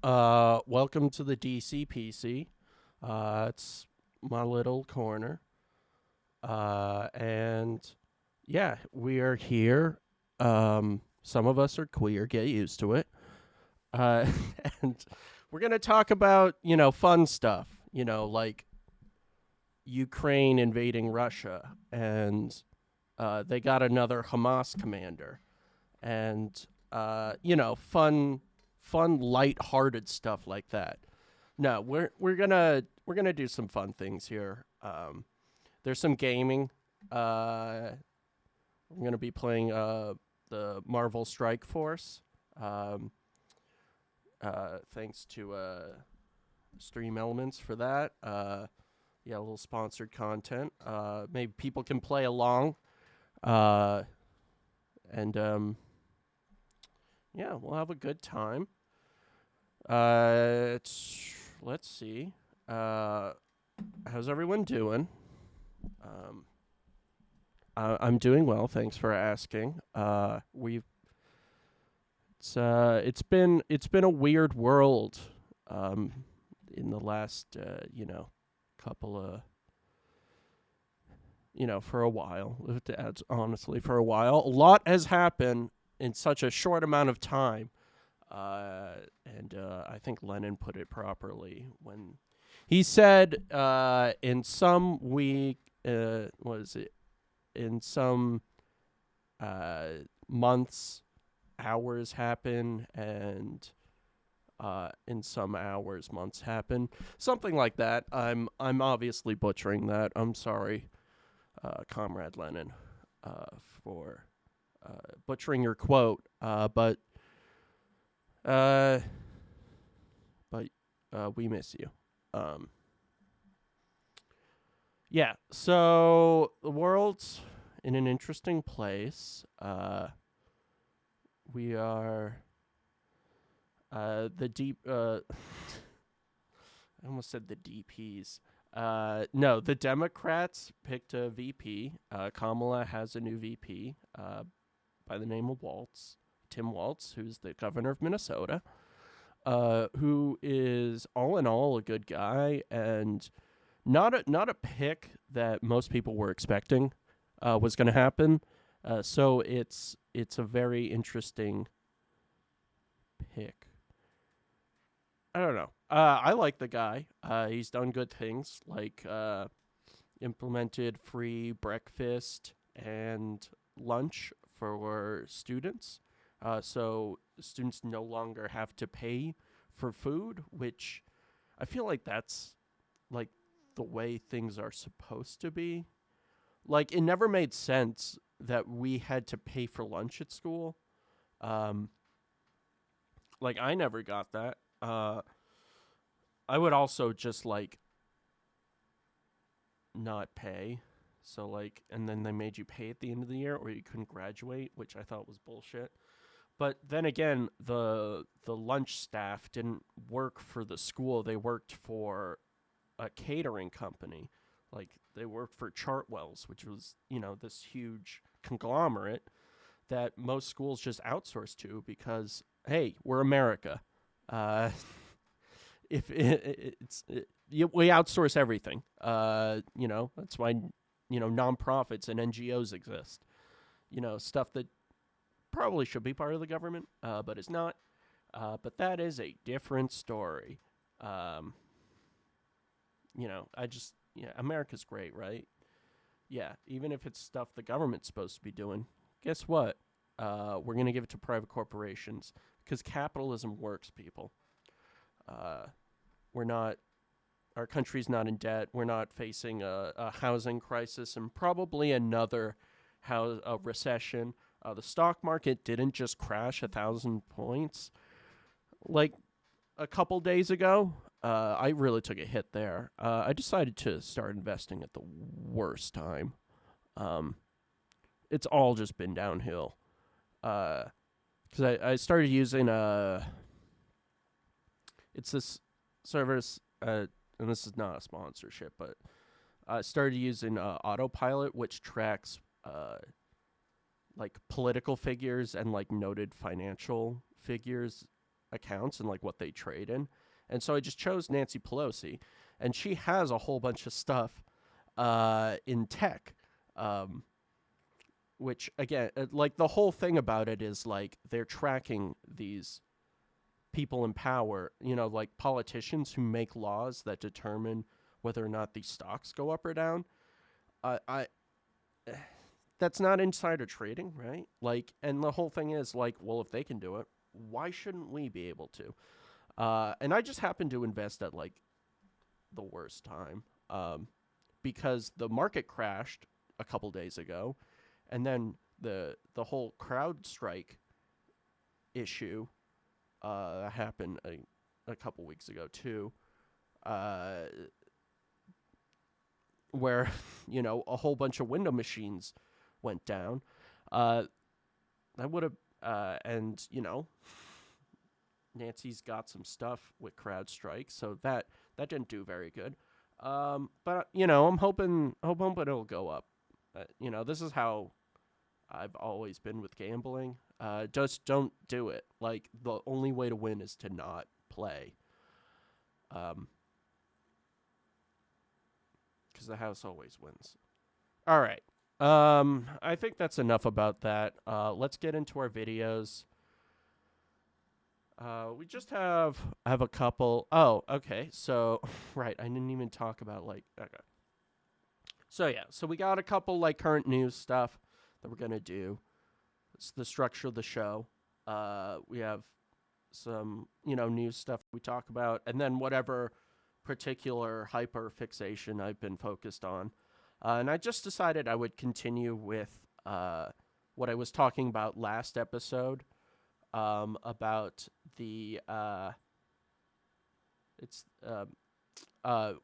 Welcome to the DCPC. It's my little corner. And yeah, we are here. Some of us are queer, get used to it. Uh, and we're going to talk about, fun stuff, like Ukraine invading Russia. And they got another Hamas commander. And, fun, light-hearted stuff like that. No, we're gonna do some fun things here. There's some gaming. Uh, I'm gonna be playing the Marvel Strike Force. Um, Thanks to Stream Elements for that. Yeah, a little sponsored content. Maybe people can play along. Uh, and Yeah, we'll have a good time. Let's see. Uh, how's everyone doing? Um, I'm doing well. Thanks for asking. It's been a weird world, um, in the last couple of for a while. That's honestly for a while. A lot has happened in such a short amount of time. And I think Lenin put it properly when he said, in some week, was it in some months, hours happen, and in some hours, months happen, something like that. I'm obviously butchering that. I'm sorry, Comrade Lenin, for butchering your quote. Uh, but We miss you. Um, yeah. So the world's in an interesting place. We are the deep. I almost said the DPs. No, the Democrats picked a VP. Kamala has a new VP by the name of Waltz, Tim Waltz, who's the governor of Minnesota, who is all in all a good guy and not a pick that most people were expecting was going to happen. So it's a very interesting pick. I don't know. I like the guy. He's done good things, like implemented free breakfast and lunch for students. So students no longer have to pay for food, which I feel like that's like the way things are supposed to be. Like it never made sense that we had to pay for lunch at school. Um, like I never got that. I would also just like not pay. So like, and then they made you pay at the end of the year, or you couldn't graduate, which I thought was bullshit. But then again, the lunch staff didn't work for the school; they worked for a catering company. Like they worked for Chartwells, which was this huge conglomerate that most schools just outsource to because hey, we're America. Uh, if it, it's it, We outsource everything. That's why nonprofits and NGOs exist. Stuff that probably should be part of the government, but it's not. But that is a different story. Um, America's great, right? Yeah, even if it's stuff the government's supposed to be doing, guess what? We're gonna give it to private corporations because capitalism works, people. Uh, we're not Our country's not in debt. We're not facing a housing crisis and probably another a recession. The stock market didn't just crash 1,000 points like a couple days ago. I really took a hit there. I decided to start investing at the worst time. Um, it's all just been downhill. Because I started using it's this service. And this is not a sponsorship, but I started using Autopilot, which tracks like political figures and like noted financial figures accounts and like what they trade in. And so I just chose Nancy Pelosi, and she has a whole bunch of stuff in tech. Which again, like the whole thing about it is like they're tracking these people in power, like politicians who make laws that determine whether or not these stocks go up or down. That's not insider trading, right? Like, and the whole thing is like, well, if they can do it, why shouldn't we be able to? And I just happened to invest at like the worst time, because the market crashed a couple days ago, and then the whole CrowdStrike issue happened a couple weeks ago too, where a whole bunch of window machines went down. I would have, and Nancy's got some stuff with CrowdStrike, so that didn't do very good. But I'm hoping it'll go up. This is how I've always been with gambling. Just don't do it. Like, the only way to win is to not play. Because the house always wins. All right. I think that's enough about that. Let's get into our videos. We just have a couple. Oh, okay. So, right. I didn't even talk about okay. So yeah. So we got a couple like current news stuff that we're gonna do. It's the structure of the show. We have some news stuff we talk about, and then whatever particular hyper fixation I've been focused on. And I just decided I would continue with what I was talking about last episode, about the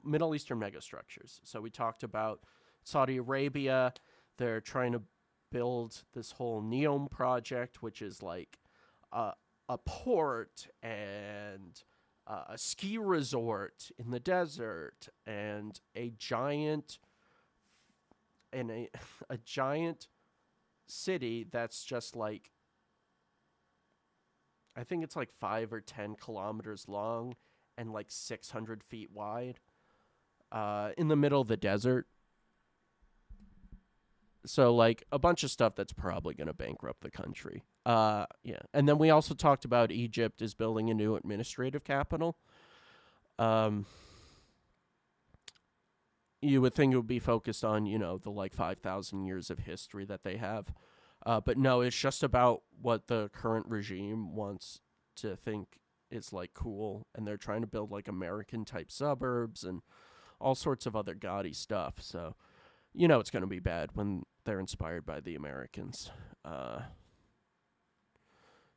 Middle Eastern megastructures. So we talked about Saudi Arabia. They're trying to build this whole NEOM project, which is like a port and a ski resort in the desert and a giant city that's just like, I think it's like 5 or 10 kilometers long and like 600 feet wide, in the middle of the desert. So like a bunch of stuff that's probably going to bankrupt the country. Yeah. And then we also talked about Egypt is building a new administrative capital. You would think it would be focused on, the like 5,000 years of history that they have. But no, it's just about what the current regime wants to think is like cool. And they're trying to build like American type suburbs and all sorts of other gaudy stuff. So, it's going to be bad when they're inspired by the Americans.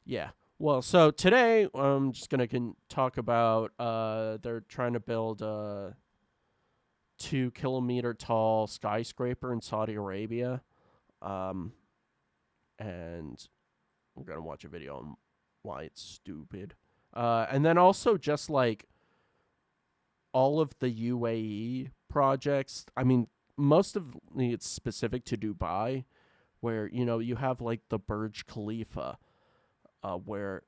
Yeah. Well, so today I'm just going to talk about they're trying to build a 2-kilometer tall skyscraper in Saudi Arabia. And we're going to watch a video on why it's stupid. And then also just like all of the UAE projects. I mean, most of it's specific to Dubai, where, you have like the Burj Khalifa, where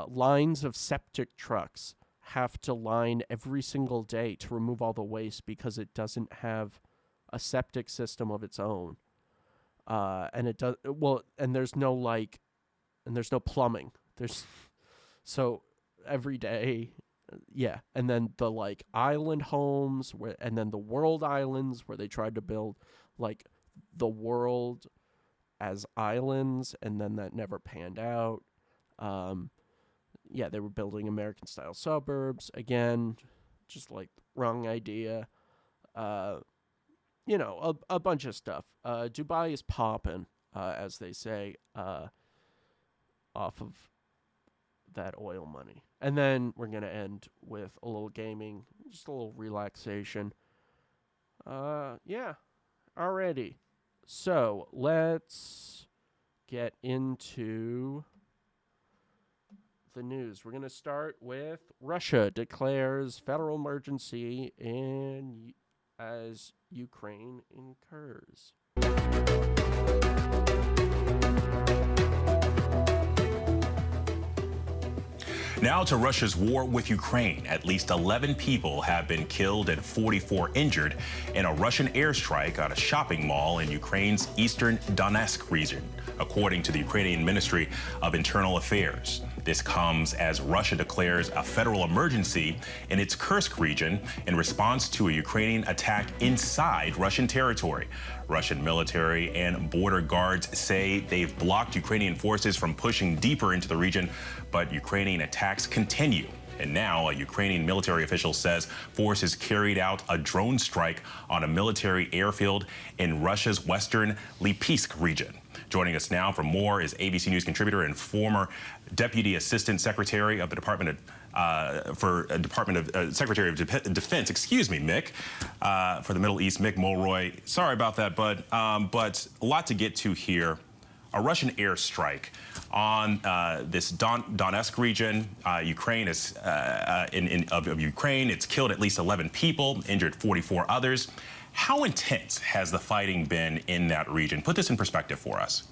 lines of septic trucks have to line every single day to remove all the waste because it doesn't have a septic system of its own. And it does well, and there's no plumbing. So every day, yeah. And then the like island homes and then the world islands where they tried to build like the world as islands, and then that never panned out. Yeah, they were building American style suburbs again, just like wrong idea. A bunch of stuff. Dubai is popping, as they say, off of that oil money. And then we're going to end with a little gaming, just a little relaxation. Yeah, alrighty. So let's get into the news. We're going to start with Russia declares federal emergency as Ukraine incurs. Now to Russia's war with Ukraine. At least 11 people have been killed and 44 injured in a Russian airstrike on a shopping mall in Ukraine's eastern Donetsk region, according to the Ukrainian Ministry of Internal Affairs. This comes as Russia declares a federal emergency in its Kursk region in response to a Ukrainian attack inside Russian territory. Russian military and border guards say they've blocked Ukrainian forces from pushing deeper into the region, but Ukrainian attacks continue. And now a Ukrainian military official says forces carried out a drone strike on a military airfield in Russia's western Lipetsk region. Joining us now for more is ABC News contributor and former Deputy Assistant Secretary of the Department of Secretary of Defense, Mick, for the Middle East, Mick Mulroy. Sorry about that, but a lot to get to here. A Russian airstrike on this Donetsk region. Ukraine is of Ukraine. It's killed at least 11 people, injured 44 others. How intense has the fighting been in that region? Put this in perspective for us.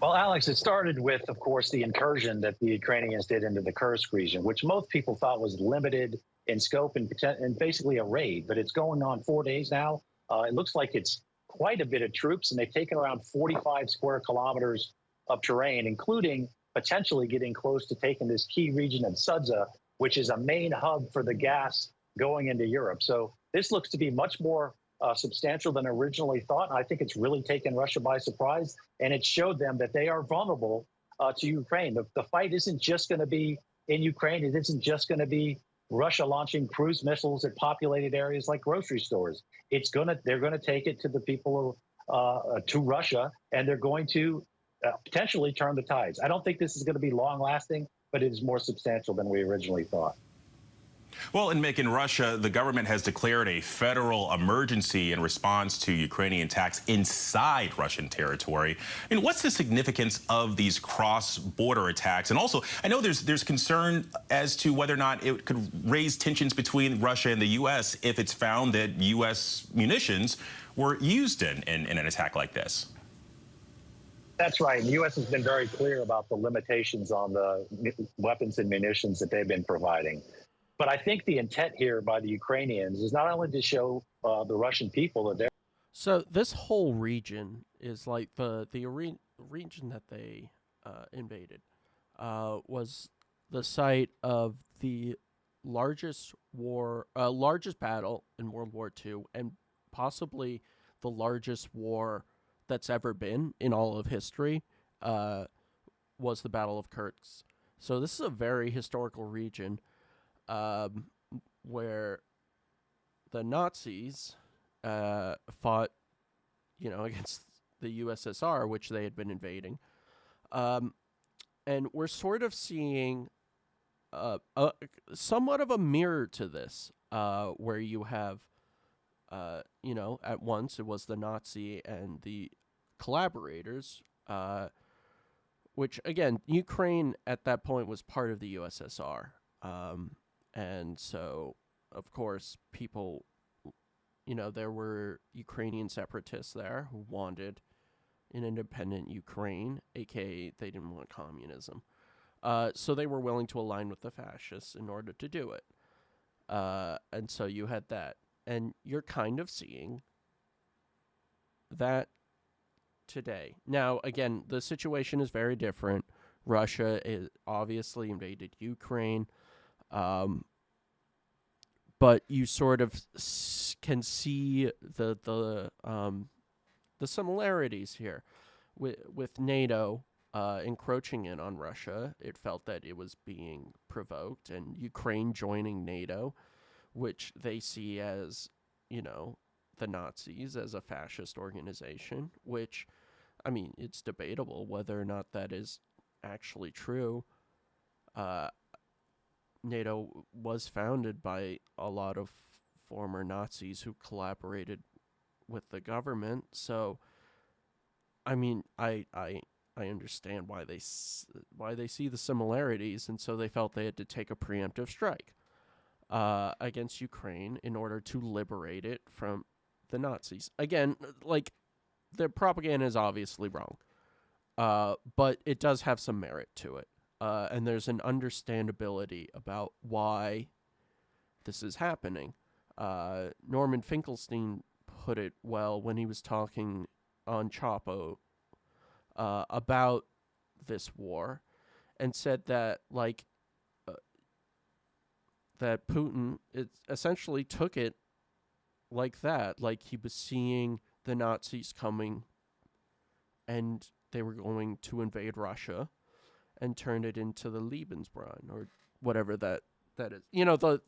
Well, Alex, it started with, of course, the incursion that the Ukrainians did into the Kursk region, which most people thought was limited in scope and basically a raid. But it's going on 4 days now. It looks like it's quite a bit of troops, and they've taken around 45 square kilometers of terrain, including potentially getting close to taking this key region of Sudza, which is a main hub for the gas going into Europe. So this looks to be much more substantial than originally thought. I think it's really taken Russia by surprise, and it showed them that they are vulnerable to Ukraine. The fight isn't just going to be in Ukraine. It isn't just going to be Russia launching cruise missiles at populated areas like grocery stores. They're going to take it to the people to Russia, and they're going to potentially turn the tides. I don't think this is going to be long lasting, but it is more substantial than we originally thought. Well, in Russia, the government has declared a federal emergency in response to Ukrainian attacks inside Russian territory. I mean, what's the significance of these cross-border attacks? And also, I know there's concern as to whether or not it could raise tensions between Russia and the U.S. if it's found that U.S. munitions were used in an attack like this. That's right. The U.S. has been very clear about the limitations on the weapons and munitions that they've been providing. But I think the intent here by the Ukrainians is not only to show the Russian people that they're... So this whole region is like the region that they invaded was the site of the largest battle in World War II, and possibly the largest war that's ever been in all of history, was the Battle of Kursk. So this is a very historical region. Where the Nazis fought, against the USSR, which they had been invading. And we're sort of seeing somewhat of a mirror to this, where you have, at once it was the Nazi and the collaborators, which, again, Ukraine at that point was part of the USSR. And so, of course, people, there were Ukrainian separatists there who wanted an independent Ukraine, aka they didn't want communism. So they were willing to align with the fascists in order to do it. And so you had that. And you're kind of seeing that today. Now, again, the situation is very different. Russia is obviously invaded Ukraine. But you sort of can see the similarities here with NATO encroaching in on Russia. It felt that it was being provoked, and Ukraine joining NATO, which they see as, the Nazis as a fascist organization, which, I mean, it's debatable whether or not that is actually true. NATO was founded by a lot of former Nazis who collaborated with the government. So, I mean, I understand why they see the similarities, and so they felt they had to take a preemptive strike against Ukraine in order to liberate it from the Nazis. Again, like, the propaganda is obviously wrong, but it does have some merit to it. and there's an understandability about why this is happening. Norman Finkelstein put it well when he was talking on Chapo about this war, and said that that Putin essentially took it like that, like he was seeing the Nazis coming, and they were going to invade Russia, and turn it into the Lebensborn or whatever that is. You know, the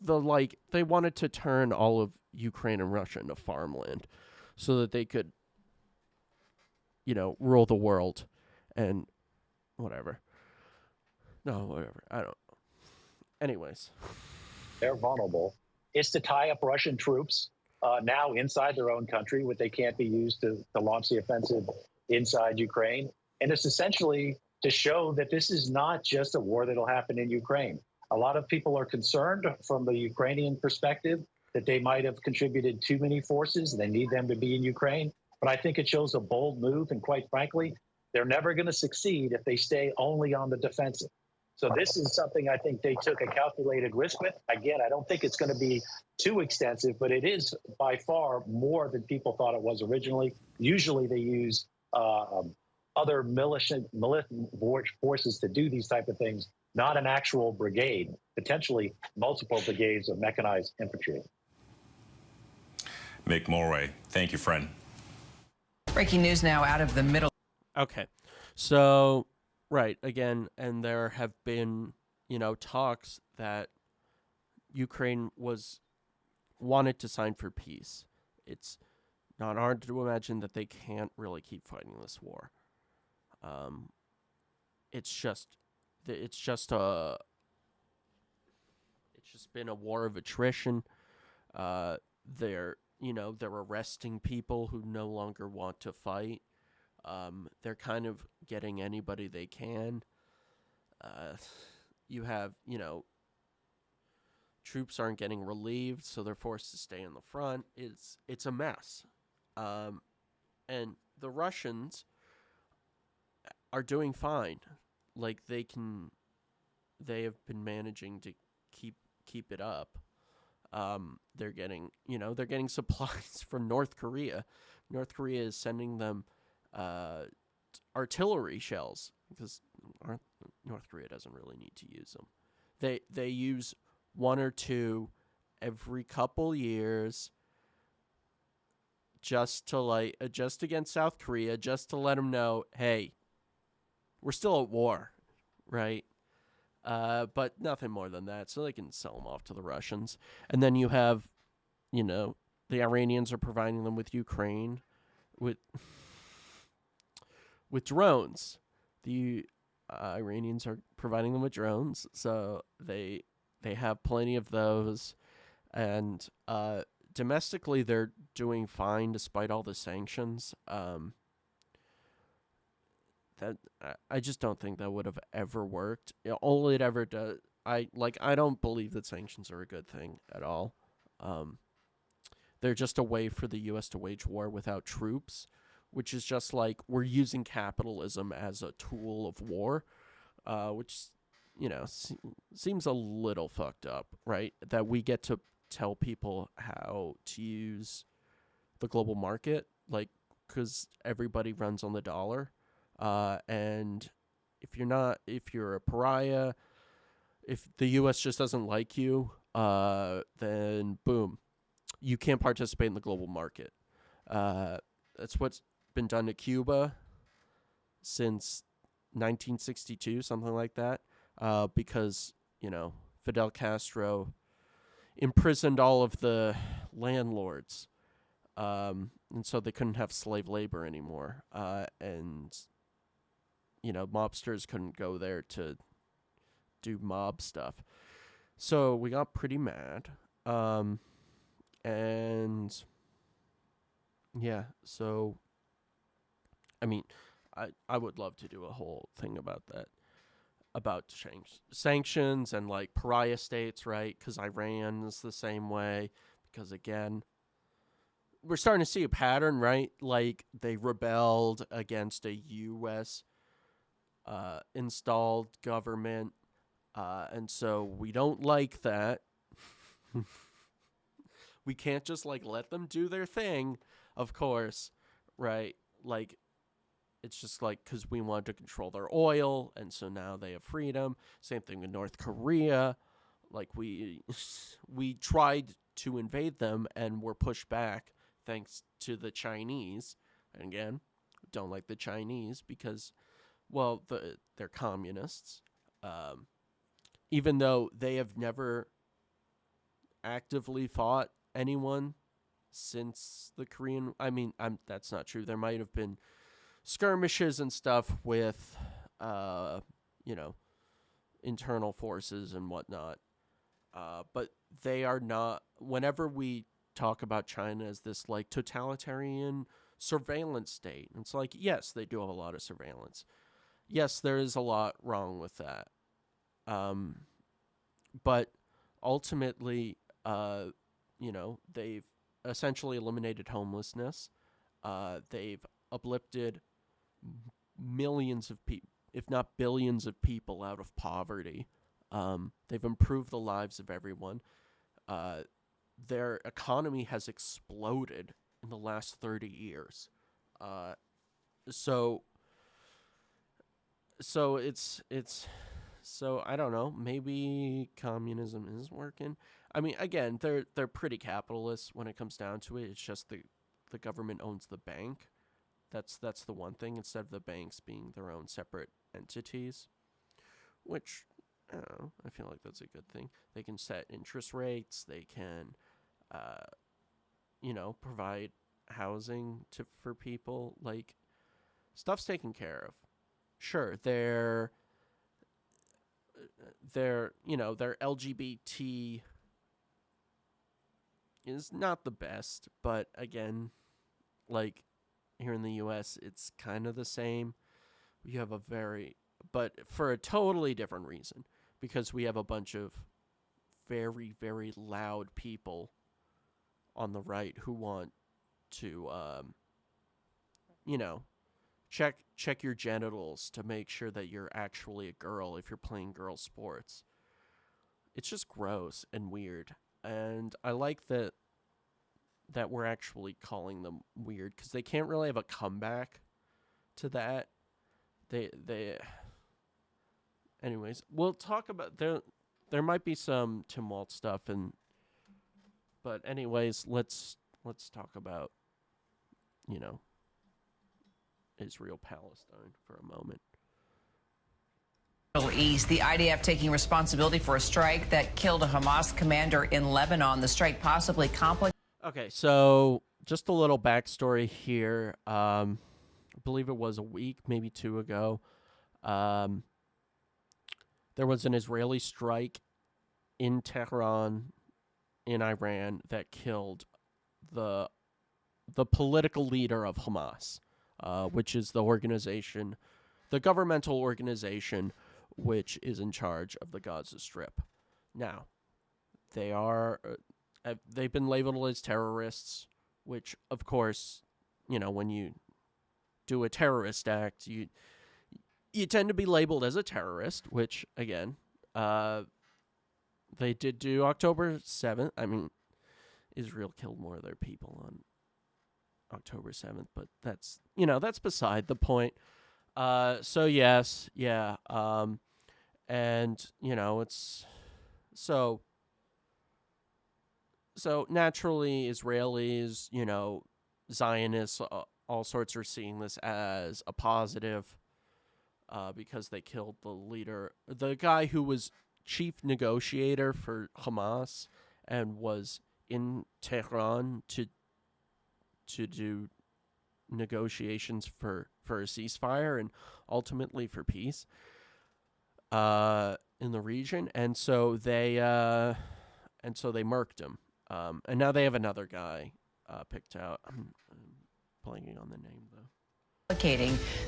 they wanted to turn all of Ukraine and Russia into farmland so that they could, rule the world and whatever. No, whatever. I don't know. Anyways. They're vulnerable. It's to tie up Russian troops now inside their own country, what they can't be used to launch the offensive inside Ukraine. And it's essentially to show that this is not just a war that'll happen in Ukraine. A lot of people are concerned from the Ukrainian perspective that they might have contributed too many forces and they need them to be in Ukraine. But I think it shows a bold move. And quite frankly, they're never going to succeed if they stay only on the defensive. So this is something I think they took a calculated risk with. Again, I don't think it's going to be too extensive, but it is by far more than people thought it was originally. Usually they use other militant forces to do these type of things, not an actual brigade, potentially multiple brigades of mechanized infantry. Mick Mulroy, thank you, friend. Breaking news now out of the middle. Okay, so right again, and there have been talks that Ukraine wanted to sign for peace. It's not hard to imagine that they can't really keep fighting this war. It's just been a war of attrition. They're arresting people who no longer want to fight. They're kind of getting anybody they can. You have, troops aren't getting relieved, so they're forced to stay in the front. It's a mess. And the Russians are doing fine. Like they have been managing to keep it up. They're getting supplies from North Korea. North Korea is sending them artillery shells because North Korea doesn't really need to use them. They use one or two every couple years just against South Korea, just to let them know, hey, we're still at war, right? But nothing more than that, so they can sell them off to the Russians. And then you have, the Iranians are providing them with Ukraine, with drones. The Iranians are providing them with drones, so they have plenty of those. And domestically, they're doing fine despite all the sanctions. That I just don't think that would have ever worked. All it ever does, I don't believe that sanctions are a good thing at all. They're just a way for the U.S. to wage war without troops, which is just like we're using capitalism as a tool of war, which seems a little fucked up, right? That we get to tell people how to use the global market, because everybody runs on the dollar. And if you're a pariah, if the U.S. just doesn't like you, then boom, you can't participate in the global market. That's what's been done to Cuba since 1962, something like that, because, Fidel Castro imprisoned all of the landlords, and so they couldn't have slave labor anymore, and mobsters couldn't go there to do mob stuff. So we got pretty mad. And yeah, so I mean, I would love to do a whole thing about that, about sanctions and pariah states, right? Because Iran is the same way. Because again, we're starting to see a pattern, right? They rebelled against a U.S. installed government, and so we don't like that. We can't just like let them do their thing, of course, right? Like, it's just like because we want to control their oil, and so now they have freedom. Same thing with North Korea. Like we tried to invade them and were pushed back thanks to the Chinese. And again, don't like the Chinese because, well, they're communists. Even though they have never actively fought anyone since the Korean. I mean, that's not true. There might have been skirmishes and stuff with, internal forces and whatnot. But they are not. Whenever we talk about China as this like totalitarian surveillance state, it's like, yes, they do have a lot of surveillance. Yes, there is a lot wrong with that. But ultimately, they've essentially eliminated homelessness. They've uplifted millions of people, if not billions of people, out of poverty. They've improved the lives of everyone. Their economy has exploded in the last 30 years. So I don't know. Maybe communism is working. I mean, again, they're pretty capitalist when it comes down to it. It's just the government owns the bank. That's the one thing, instead of the banks being their own separate entities, which I don't know, I feel like that's a good thing. They can set interest rates. They can, provide housing for people. Like, stuff's taken care of. Sure, their LGBT is not the best, but again, like here in the US, it's kind of the same. We have but for a totally different reason, because we have a bunch of very, very loud people on the right who want to, check your genitals to make sure that you're actually a girl if you're playing girl sports. It's just gross and weird. And I like that we're actually calling them weird, because they can't really have a comeback to that. Anyways, we'll talk about there might be some Tim Walz stuff, but anyways, let's talk about Israel Palestine for a moment. Middle East, the IDF taking responsibility for a strike that killed a Hamas commander in Lebanon. The strike possibly complicated. Okay, so just a little backstory here. I believe it was a week, maybe two ago. There was an Israeli strike in Tehran, in Iran, that killed the political leader of Hamas, which is the organization, the governmental organization, which is in charge of the Gaza Strip. Now, they've been labeled as terrorists, which, of course, when you do a terrorist act, you tend to be labeled as a terrorist, which, again, they did do October 7th. I mean, Israel killed more of their people on October 7th, but that's beside the point. So yes, yeah. And, it's so naturally Israelis, Zionists, all sorts are seeing this as a positive, because they killed the leader, the guy who was chief negotiator for Hamas and was in Tehran to do negotiations for a ceasefire and ultimately for peace in the region. And so they murked him. And now they have another guy picked out. I'm blanking on the name, though.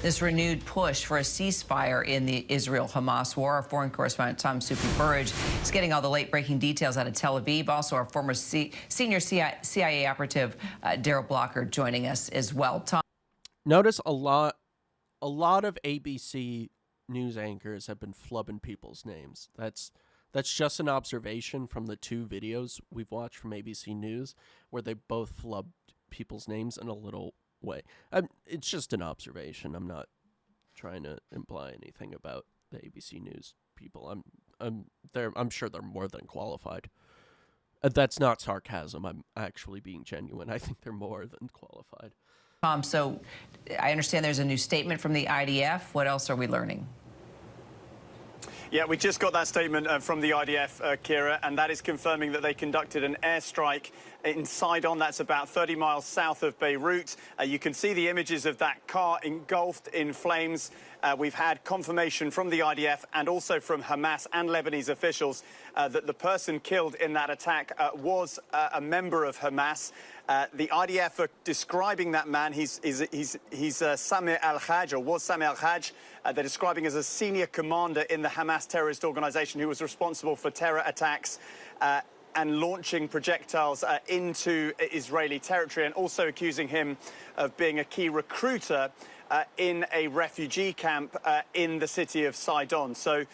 This renewed push for a ceasefire in the Israel-Hamas war. Our foreign correspondent Tom Supey-Burridge is getting all the late-breaking details out of Tel Aviv. Also, our former senior CIA operative Daryl Blocker joining us as well. Tom, notice a lot of ABC news anchors have been flubbing people's names. That's just an observation from the two videos we've watched from ABC News where they both flubbed people's names in a little way. It's just an observation. I'm not trying to imply anything about the ABC News people. I'm sure they're more than qualified. That's not sarcasm. I'm actually being genuine. I think they're more than qualified. So I understand there's a new statement from the IDF. What else are we learning? Yeah, we just got that statement from the IDF, Kira, and that is confirming that they conducted an airstrike in Sidon. That's about 30 miles south of Beirut. You can see the images of that car engulfed in flames. We've had confirmation from the IDF and also from Hamas and Lebanese officials that the person killed in that attack was a member of Hamas. The IDF are describing that man. He's Sami al-Hajj, or was Sami al-Hajj. They're describing as a senior commander in the Hamas terrorist organization who was responsible for terror attacks and launching projectiles into Israeli territory, and also accusing him of being a key recruiter in a refugee camp in the city of Sidon. So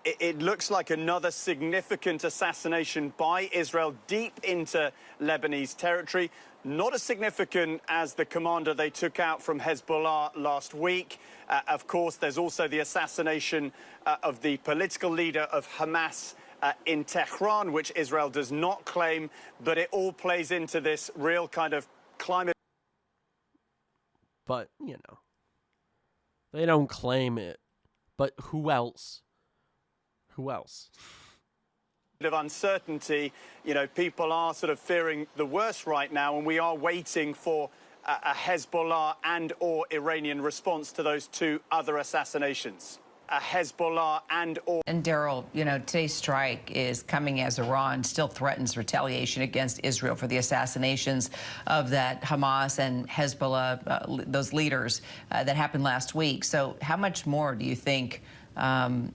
it looks like another significant assassination by Israel deep into Lebanese territory. Not as significant as the commander they took out from Hezbollah last week. Of course, there's also the assassination of the political leader of Hamas in Tehran, which Israel does not claim, but it all plays into this real kind of climate. But, they don't claim it. But who else? Who else? Of uncertainty. People are sort of fearing the worst right now, and we are waiting for a Hezbollah and or Iranian response to those two other assassinations. A Hezbollah and or... And Daryl, today's strike is coming as Iran still threatens retaliation against Israel for the assassinations of that Hamas and Hezbollah, those leaders that happened last week. So how much more do you think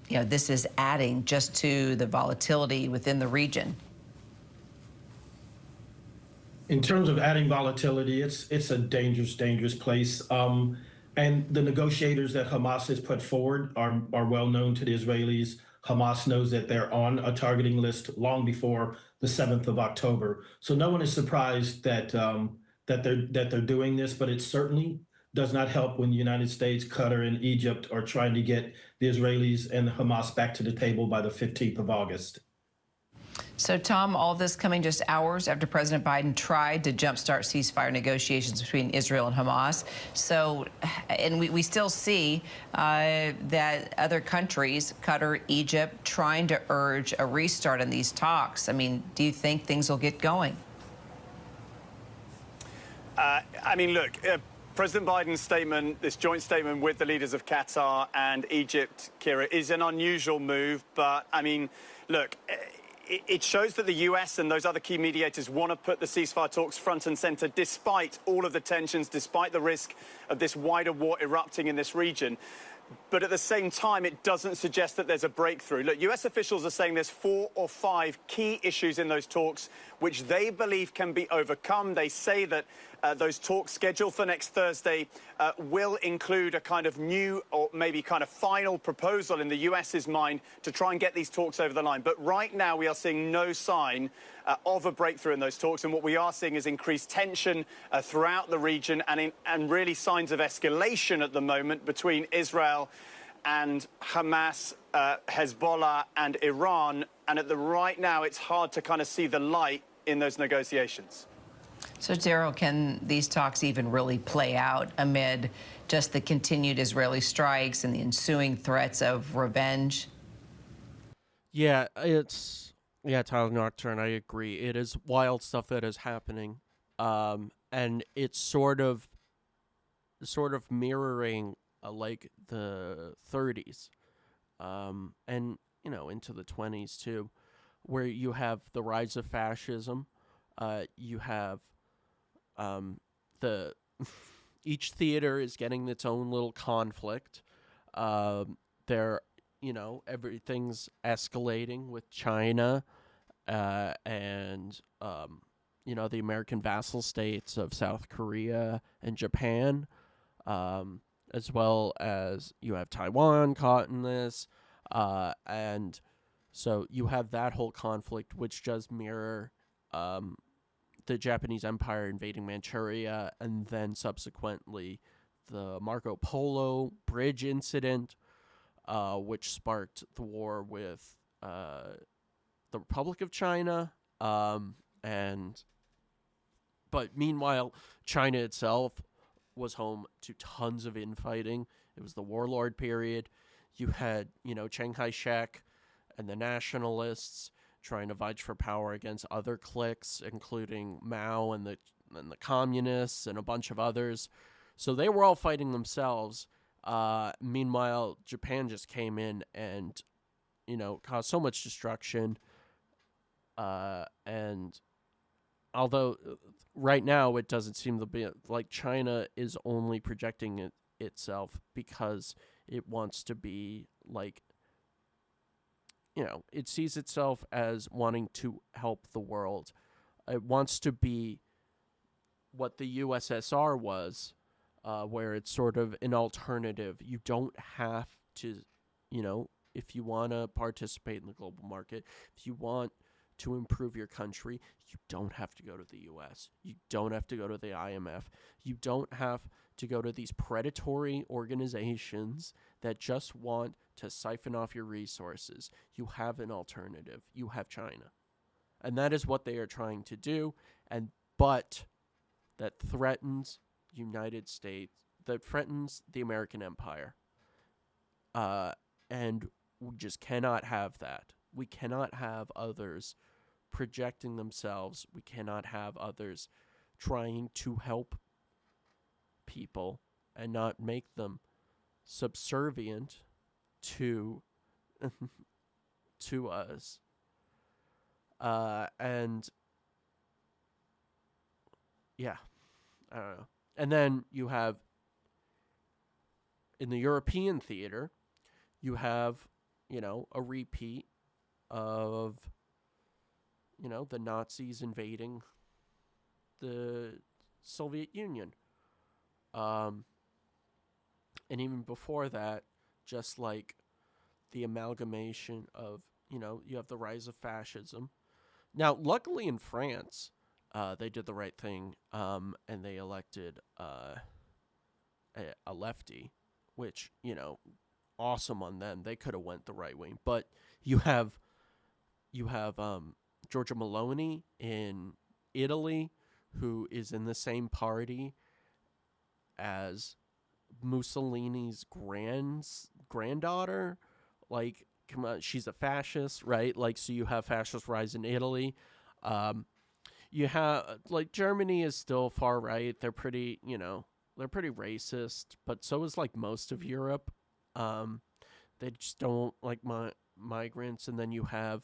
this is adding just to the volatility within the region? In terms of adding volatility, it's a dangerous place. And the negotiators that Hamas has put forward are well known to the Israelis. Hamas knows that they're on a targeting list long before the 7th of October. So no one is surprised that they're doing this, but it certainly does not help when the United States, Qatar, and Egypt are trying to get the Israelis and Hamas back to the table by the 15th of August. So, Tom, all of this coming just hours after President Biden tried to jumpstart ceasefire negotiations between Israel and Hamas. So, and we still see that other countries, Qatar, Egypt, trying to urge a restart in these talks. I mean, do you think things will get going? Look, President Biden's statement, this joint statement with the leaders of Qatar and Egypt, Kira, is an unusual move. But, look, it shows that the U.S. and those other key mediators want to put the ceasefire talks front and center, despite all of the tensions, despite the risk of this wider war erupting in this region. But at the same time, it doesn't suggest that there's a breakthrough. Look, U.S. officials are saying there's 4 or 5 key issues in those talks which they believe can be overcome. They say that those talks scheduled for next Thursday will include a kind of new or maybe kind of final proposal in the U.S.'s mind to try and get these talks over the line. But right now, we are seeing no sign of a breakthrough in those talks. And what we are seeing is increased tension throughout the region and really signs of escalation at the moment between Israel and Hamas, Hezbollah and Iran. And right now, it's hard to kind of see the light in those negotiations. So, Daryl, can these talks even really play out amid just the continued Israeli strikes and the ensuing threats of revenge? Yeah, Tyler Nocturne, I agree. It is wild stuff that is happening. And it's sort of mirroring like the 30s and, into the 20s too, where you have the rise of fascism. You have each theater is getting its own little conflict. Everything's escalating with China and the American vassal states of South Korea and Japan. as well as you have Taiwan caught in this, and so you have that whole conflict, which does mirror the Japanese Empire invading Manchuria, and then subsequently the Marco Polo bridge incident, which sparked the war with the Republic of China, and but meanwhile, China itself was home to tons of infighting. It was the warlord period. You had, Chiang Kai-shek and the nationalists trying to vie for power against other cliques, including Mao and the communists and a bunch of others. So they were all fighting themselves. Meanwhile, Japan just came in and, caused so much destruction. And although right now it doesn't seem to be like China is only projecting itself because it wants to be like, it sees itself as wanting to help the world. It wants to be what the USSR was, where it's sort of an alternative. You don't have to, if you want to participate in the global market, if you want to improve your country, you don't have to go to the US. You don't have to go to the IMF. You don't have to go to these predatory organizations that just want to siphon off your resources. You have an alternative. You have China. And that is what they are trying to do. But that threatens United States, that threatens the American empire. And we just cannot have that. We cannot have others projecting themselves. We cannot have others trying to help people and not make them subservient to to us. And yeah, I don't know. And then you have in the European theater, you have, a repeat of, the Nazis invading the Soviet Union. And even before that, just like the amalgamation of, you have the rise of fascism. Now, luckily in France, they did the right thing, and they elected a lefty, which, awesome on them. They could have went the right way. But you have Giorgia Meloni in Italy, who is in the same party as Mussolini's granddaughter. Like, come on, she's a fascist, right? Like, so you have fascist rise in Italy. You have, like, Germany is still far right. They're pretty, they're pretty racist, but so is, like, most of Europe. They just don't like migrants. And then you have,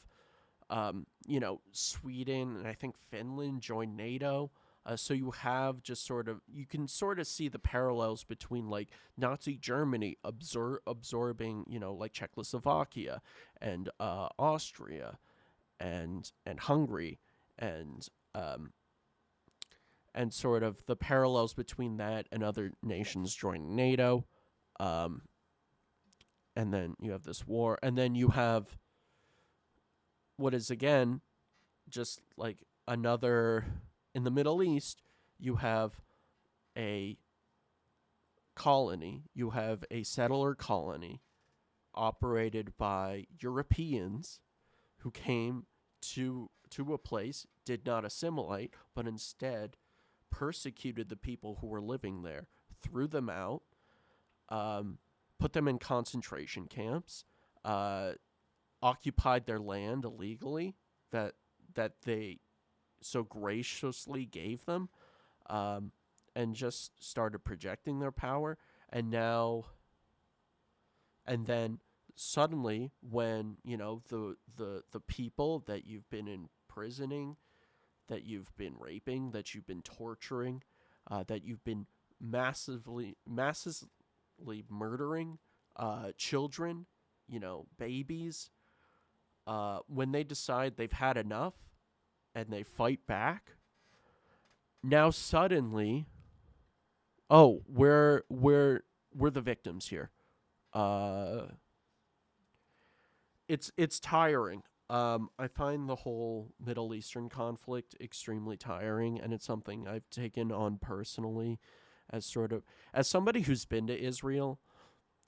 Sweden and I think Finland joined NATO. So you have just you can sort of see the parallels between like Nazi Germany absorbing, like Czechoslovakia and Austria and Hungary and sort of the parallels between that and other nations joining NATO. And then you have this war, and then you have what is again just like another. In the Middle East, you have a colony, you have a settler colony operated by Europeans who came to a place, did not assimilate, but instead persecuted the people who were living there, threw them out, put them in concentration camps, occupied their land illegally that they so graciously gave them, and just started projecting their power. And then suddenly when, the people that you've been imprisoning, that you've been raping, that you've been torturing, that you've been massively murdering, children, babies, when they decide they've had enough, and they fight back, now suddenly, we're we're the victims here. It's tiring. I find the whole Middle Eastern conflict extremely tiring, and it's something I've taken on personally as as somebody who's been to Israel,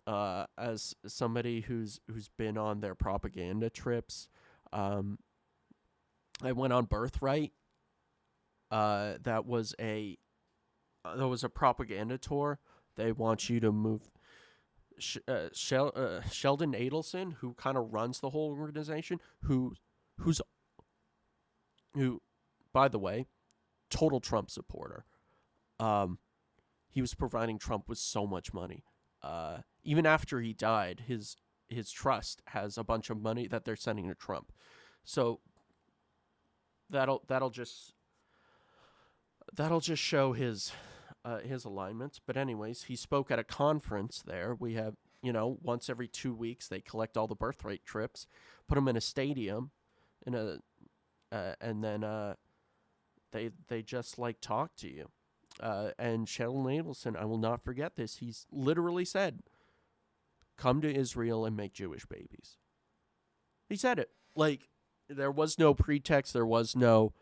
as somebody who's been on their propaganda trips. I went on Birthright. That was a propaganda tour. They want you to move. Sheldon Adelson, who kind of runs the whole organization, who, by the way, total Trump supporter. He was providing Trump with so much money. Even after he died, his trust has a bunch of money that they're sending to Trump. So that'll just show his alignments. But anyways, he spoke at a conference there. We have, once every 2 weeks, they collect all the Birthright trips, put them in a stadium, and then they just talk to you. And Sheldon Adelson, I will not forget this. He's literally said, "Come to Israel and make Jewish babies." He said it. There was no pretext. There was no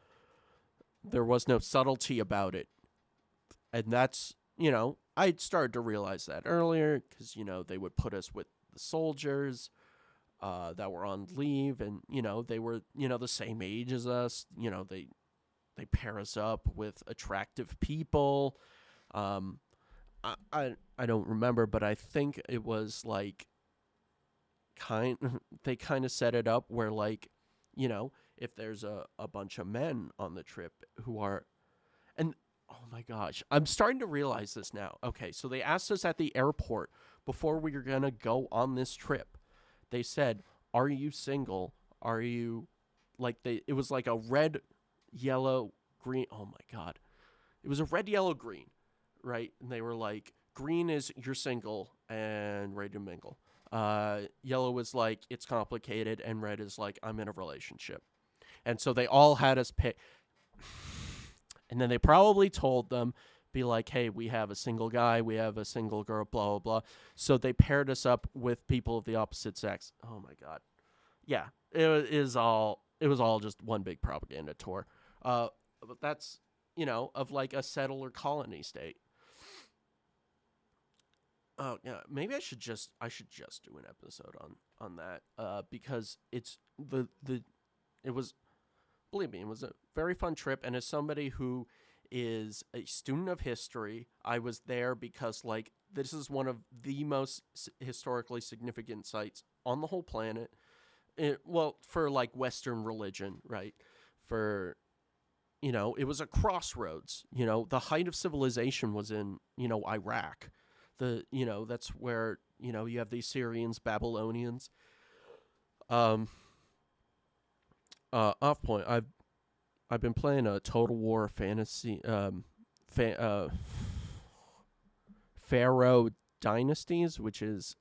subtlety about it. And that's, I started to realize that earlier because, they would put us with the soldiers that were on leave, and, they were, the same age as us. They pair us up with attractive people. I don't remember, but I think it was they kind of set it up where if there's a bunch of men on the trip who are, and oh my gosh, I'm starting to realize this now. Okay, so they asked us at the airport before we were going to go on this trip. They said, "Are you single? Are you," it was like a red, yellow, green. Oh my God. It was a red, yellow, green, right? And they were like, green is you're single and ready to mingle. Yellow is it's complicated, and red is I'm in a relationship. And so they all had us pick. And then they probably told them, be like, "Hey, we have a single guy, we have a single girl, blah, blah, blah." So they paired us up with people of the opposite sex. Oh my God. Yeah, it was all just one big propaganda tour. But that's, of a settler colony state. Oh yeah, maybe I should just do an episode on that because it's it was, believe me, it was a very fun trip. And as somebody who is a student of history, I was there because this is one of the most historically significant sites on the whole planet. For Western religion, right? For, it was a crossroads. The height of civilization was in, Iraq. That's where, you have the Assyrians, Babylonians. Off point, I've been playing a Total War fantasy, Pharaoh Dynasties, which is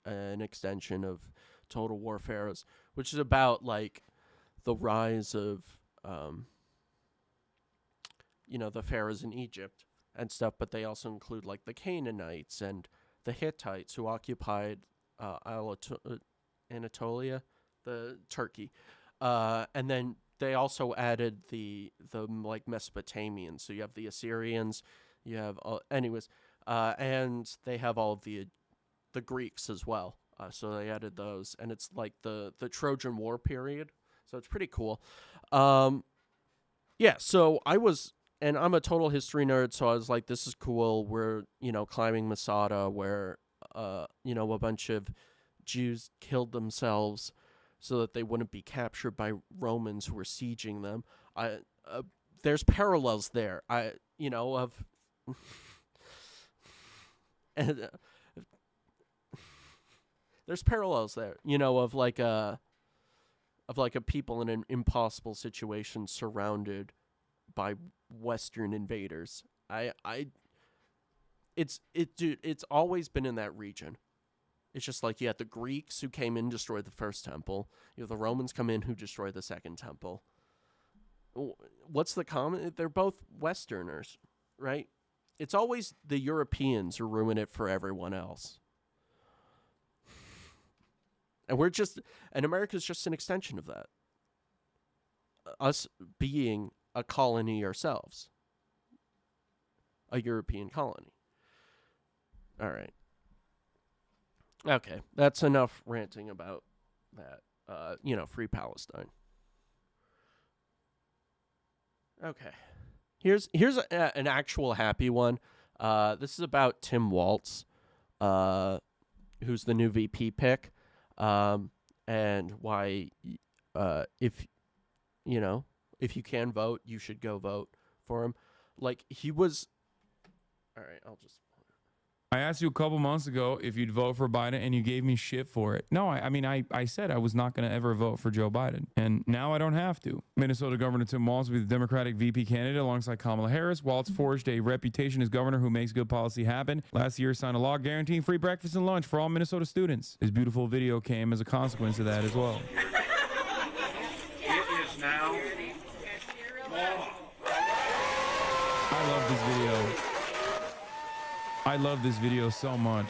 an extension of Total War Pharaohs, which is about the rise of, the pharaohs in Egypt and stuff, but they also include the Canaanites and the Hittites who occupied Anatolia, the Turkey, and then they also added the Mesopotamians. So you have the Assyrians, you have and they have all the Greeks as well. So they added those, and it's the Trojan War period. So it's pretty cool. Yeah. So and I'm a total history nerd, so I was like, this is cool. We're, climbing Masada, where, a bunch of Jews killed themselves so that they wouldn't be captured by Romans who were sieging them. There's parallels there. Of and there's parallels there, of a people in an impossible situation surrounded by Western invaders. It's always been in that region. It's just you had the Greeks who came in and destroyed the first temple. You have the Romans come in who destroyed the second temple. What's the common? They're both Westerners, right? it's always the Europeans who ruin it for everyone else. And America's just an extension of that. Us being a colony ourselves. A European colony. All right. Okay, that's enough ranting about that. Free Palestine. Okay. Here's an actual happy one. This is about Tim Walz, who's the new VP pick, and why, if you can vote, you should go vote for him. Like, he was. All right, I asked you a couple months ago if you'd vote for Biden, and you gave me shit for it. No, I said I was not going to ever vote for Joe Biden, and now I don't have to. Minnesota Governor Tim Walz will be the Democratic VP candidate alongside Kamala Harris. Walz forged a reputation as governor who makes good policy happen. Last year, signed a law guaranteeing free breakfast and lunch for all Minnesota students. His beautiful video came as a consequence of that as well. It is now law. I love this video. I love this video so much.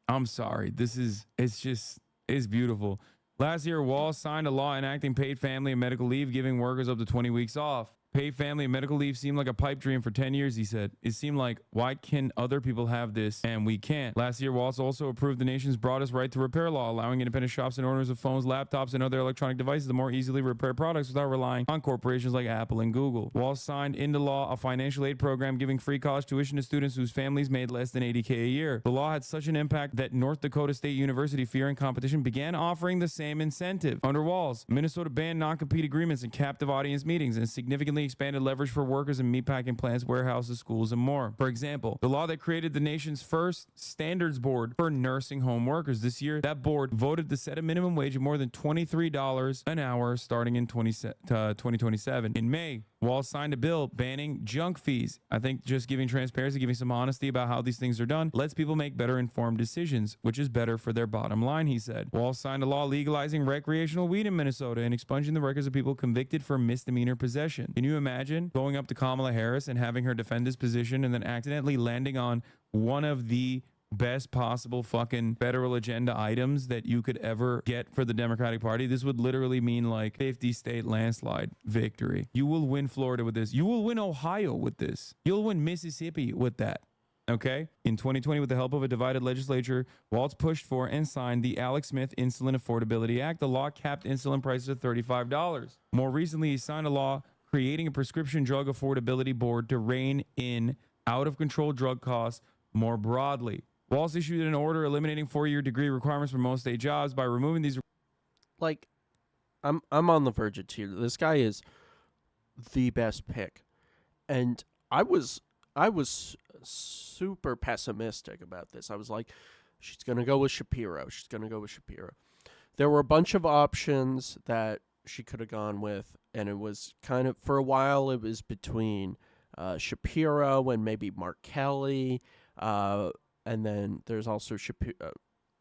I'm sorry. It's beautiful. Last year, Walz signed a law enacting paid family and medical leave, giving workers up to 20 weeks off. Paid family and medical leave seemed like a pipe dream for 10 years, he said. It seemed like, why can other people have this and we can't? Last year, Walz also approved the nation's broadest right to repair law, allowing independent shops and owners of phones, laptops, and other electronic devices to more easily repair products without relying on corporations like Apple and Google. Walz signed into law a financial aid program giving free college tuition to students whose families made less than $80K a year. The law had such an impact that North Dakota State University, fearing competition, began offering the same incentive. Under Walz, Minnesota banned non-compete agreements and captive audience meetings, and significantly expanded leverage for workers in meatpacking plants, warehouses, schools, and more. For example, the law that created the nation's first standards board for nursing home workers. This year, that board voted to set a minimum wage of more than $23 an hour starting in 2027. In May, Walz signed a bill banning junk fees. I think just giving transparency, giving some honesty about how these things are done, lets people make better informed decisions, which is better for their bottom line, he said. Walz signed a law legalizing recreational weed in Minnesota and expunging the records of people convicted for misdemeanor possession. Can you imagine going up to Kamala Harris and having her defend his position and then accidentally landing on one of the best possible fucking federal agenda items that you could ever get for the Democratic Party? This would literally mean like 50 state landslide victory. You will win Florida with this. You will win Ohio with this. You'll win Mississippi with that. Okay? In 2020, with the help of a divided legislature, Walz pushed for and signed the Alex Smith Insulin Affordability Act. The law capped insulin prices at $35. More recently, he signed a law creating a prescription drug affordability board to rein in out-of-control drug costs more broadly. Walz issued an order eliminating 4-year degree requirements for most state jobs by removing these. Like, I'm on the verge of tears. This guy is the best pick, and I was super pessimistic about this. I was like, she's gonna go with Shapiro. She's gonna go with Shapiro. There were a bunch of options that she could have gone with, and it was kind of, for a while, it was between Shapiro and maybe Mark Kelly. And then there's also Shapiro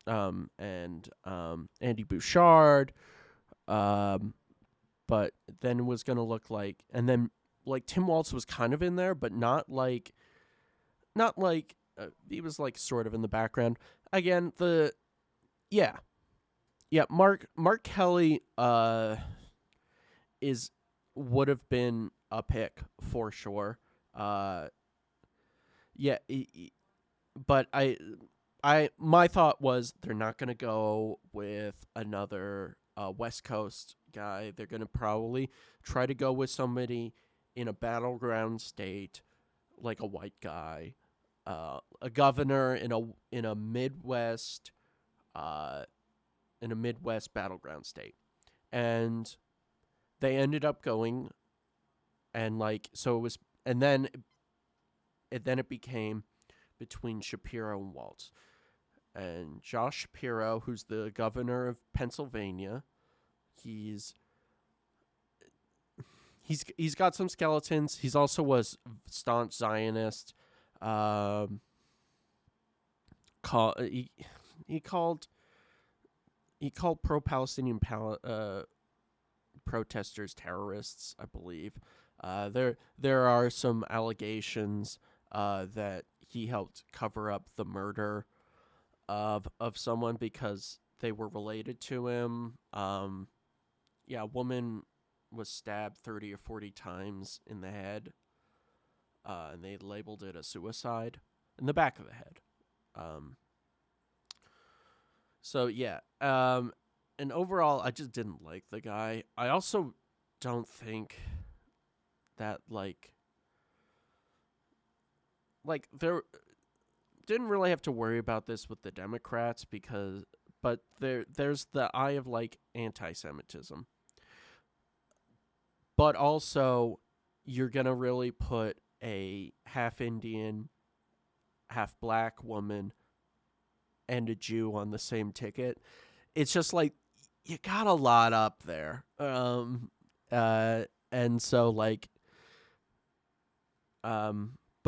and Andy Bouchard. But then it was going to look like, and then like Tim Walz was kind of in there, but not like he was like sort of in the background. Again, Mark Kelly would have been a pick for sure. But my thought was they're not going to go with another West Coast guy. They're going to probably try to go with somebody in a battleground state, like a white guy, a governor in a Midwest battleground state, and they ended up going, and like so it was, and then it became between Shapiro and Walz. And Josh Shapiro, who's the governor of Pennsylvania, he's he's got some skeletons. He's also was staunch Zionist. He called pro-Palestinian protesters terrorists, I believe. There are some allegations that he helped cover up the murder of someone because they were related to him. A woman was stabbed 30 or 40 times in the head, and they labeled it a suicide in the back of the head. And overall, I just didn't like the guy. I also don't think that there didn't really have to worry about this with the Democrats but there's the eye of anti-Semitism. But also, you're gonna really put a half Indian, half black woman and a Jew on the same ticket. It's just you got a lot up there. But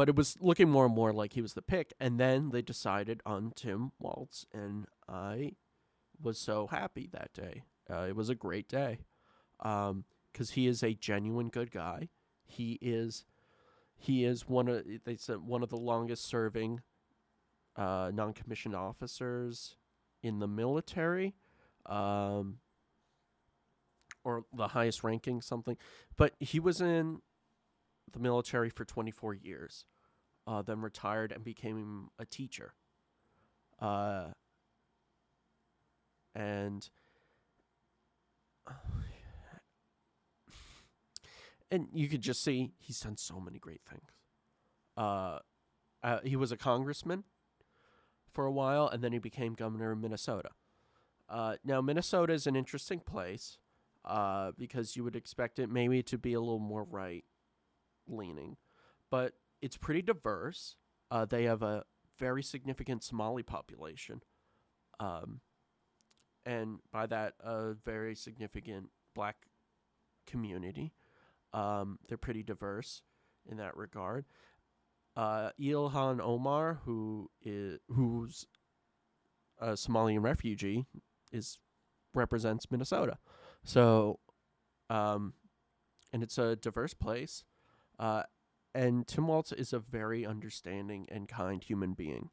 it was looking more and more like he was the pick. And then they decided on Tim Walz, and I was so happy that day. It was a great day. Because he is a genuine good guy. He is one of the longest serving non-commissioned officers in the military, or the highest ranking something. But he was in the military for 24 years, then retired and became a teacher. And you could just see he's done so many great things. He was a congressman for a while, and then he became governor of Minnesota. Now, Minnesota is an interesting place because you would expect it maybe to be a little more right-leaning. But it's pretty diverse. They have a very significant Somali population. And by that, a very significant black community. They're pretty diverse in that regard. Ilhan Omar, who's a Somalian refugee, represents Minnesota. So, and it's a diverse place. And Tim Walz is a very understanding and kind human being.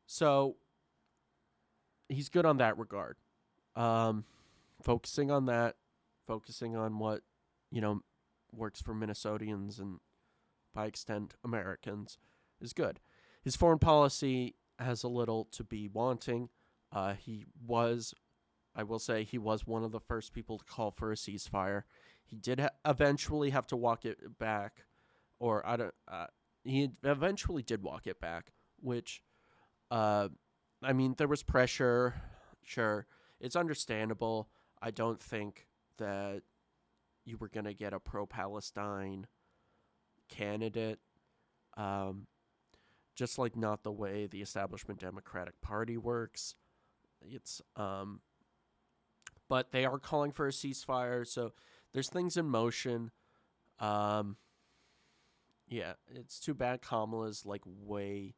So he's good on that regard. Focusing on that, focusing on what, works for Minnesotans and by extent Americans is good. His foreign policy has a little to be wanting. He was one of the first people to call for a ceasefire. He did eventually have to walk it back, he eventually did walk it back, which, there was pressure. Sure, it's understandable. I don't think that you were going to get a pro-Palestine candidate, just not the way the establishment Democratic Party works. It's, but they are calling for a ceasefire, so there's things in motion. It's too bad Kamala's way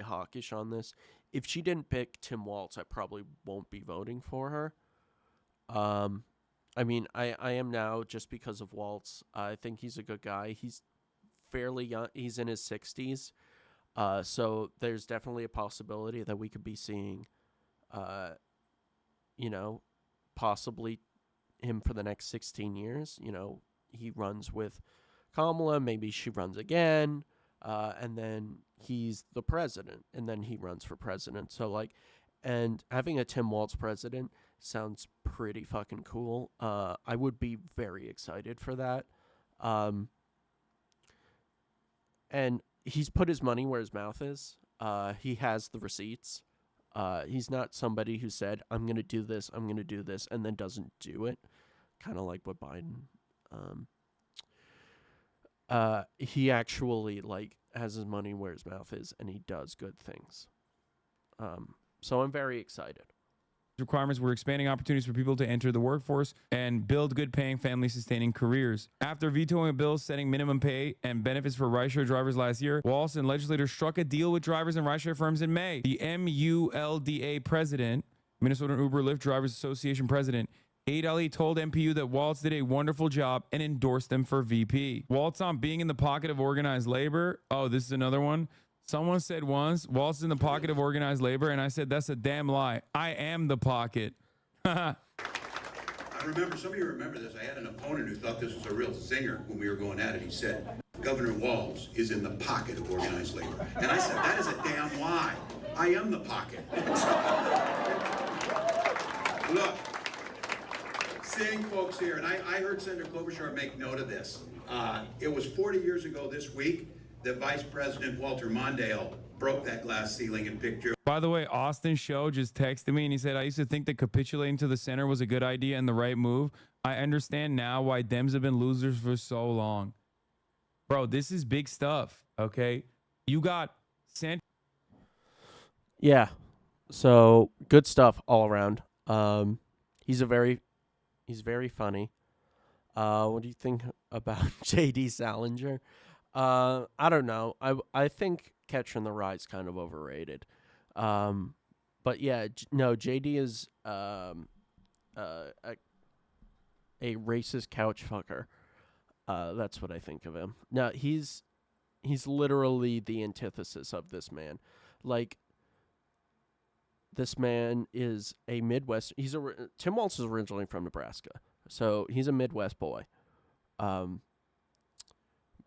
hawkish on this. If she didn't pick Tim Walz, I probably won't be voting for her. I am now just because of Walz. I think he's a good guy. He's fairly young. He's in his 60s. So there's definitely a possibility that we could be seeing, possibly him for the next 16 years. He runs with Kamala. Maybe she runs again. And then he's the president, and then he runs for president. So, and having a Tim Walz president sounds pretty fucking cool. I would be very excited for that. And he's put his money where his mouth is. He has the receipts. He's not somebody who said, I'm going to do this, and then doesn't do it. Kind of like what Biden, he actually has his money where his mouth is, and he does good things. So I'm very excited. requirements, we're expanding opportunities for people to enter the workforce and build good paying, family sustaining careers. After vetoing a bill setting minimum pay and benefits for rideshare drivers last year, Wallace and legislators struck a deal with drivers and rideshare firms in May. The MULDA president, Minnesota Uber Lyft Drivers Association president, Aid Ali told MPU that Waltz did a wonderful job and endorsed them for VP. Waltz on being in the pocket of organized labor. Oh, this is another one. Someone said once, Waltz is in the pocket of organized labor, and I said, that's a damn lie. I am the pocket. I remember, some of you remember this, I had an opponent who thought this was a real zinger when we were going at it. He said, Governor Walz is in the pocket of organized labor. And I said, that is a damn lie. I am the pocket. Look, seeing folks here, and I heard Senator Klobuchar make note of this. It was 40 years ago this week that Vice President Walter Mondale broke that glass ceiling and picked your... By the way, Austin Show just texted me and he said, I used to think that capitulating to the center was a good idea and the right move. I understand now why Dems have been losers for so long. Bro, this is big stuff, okay? You got... Yeah. So, good stuff all around. He's very funny. What do you think about J.D. Salinger? I don't know. I think Catcher in the Rye is kind of overrated. But yeah, no, JD is a racist couch fucker. That's what I think of him. No, he's literally the antithesis of this man. Like, this man is a Midwest. Tim Waltz is originally from Nebraska, so he's a Midwest boy.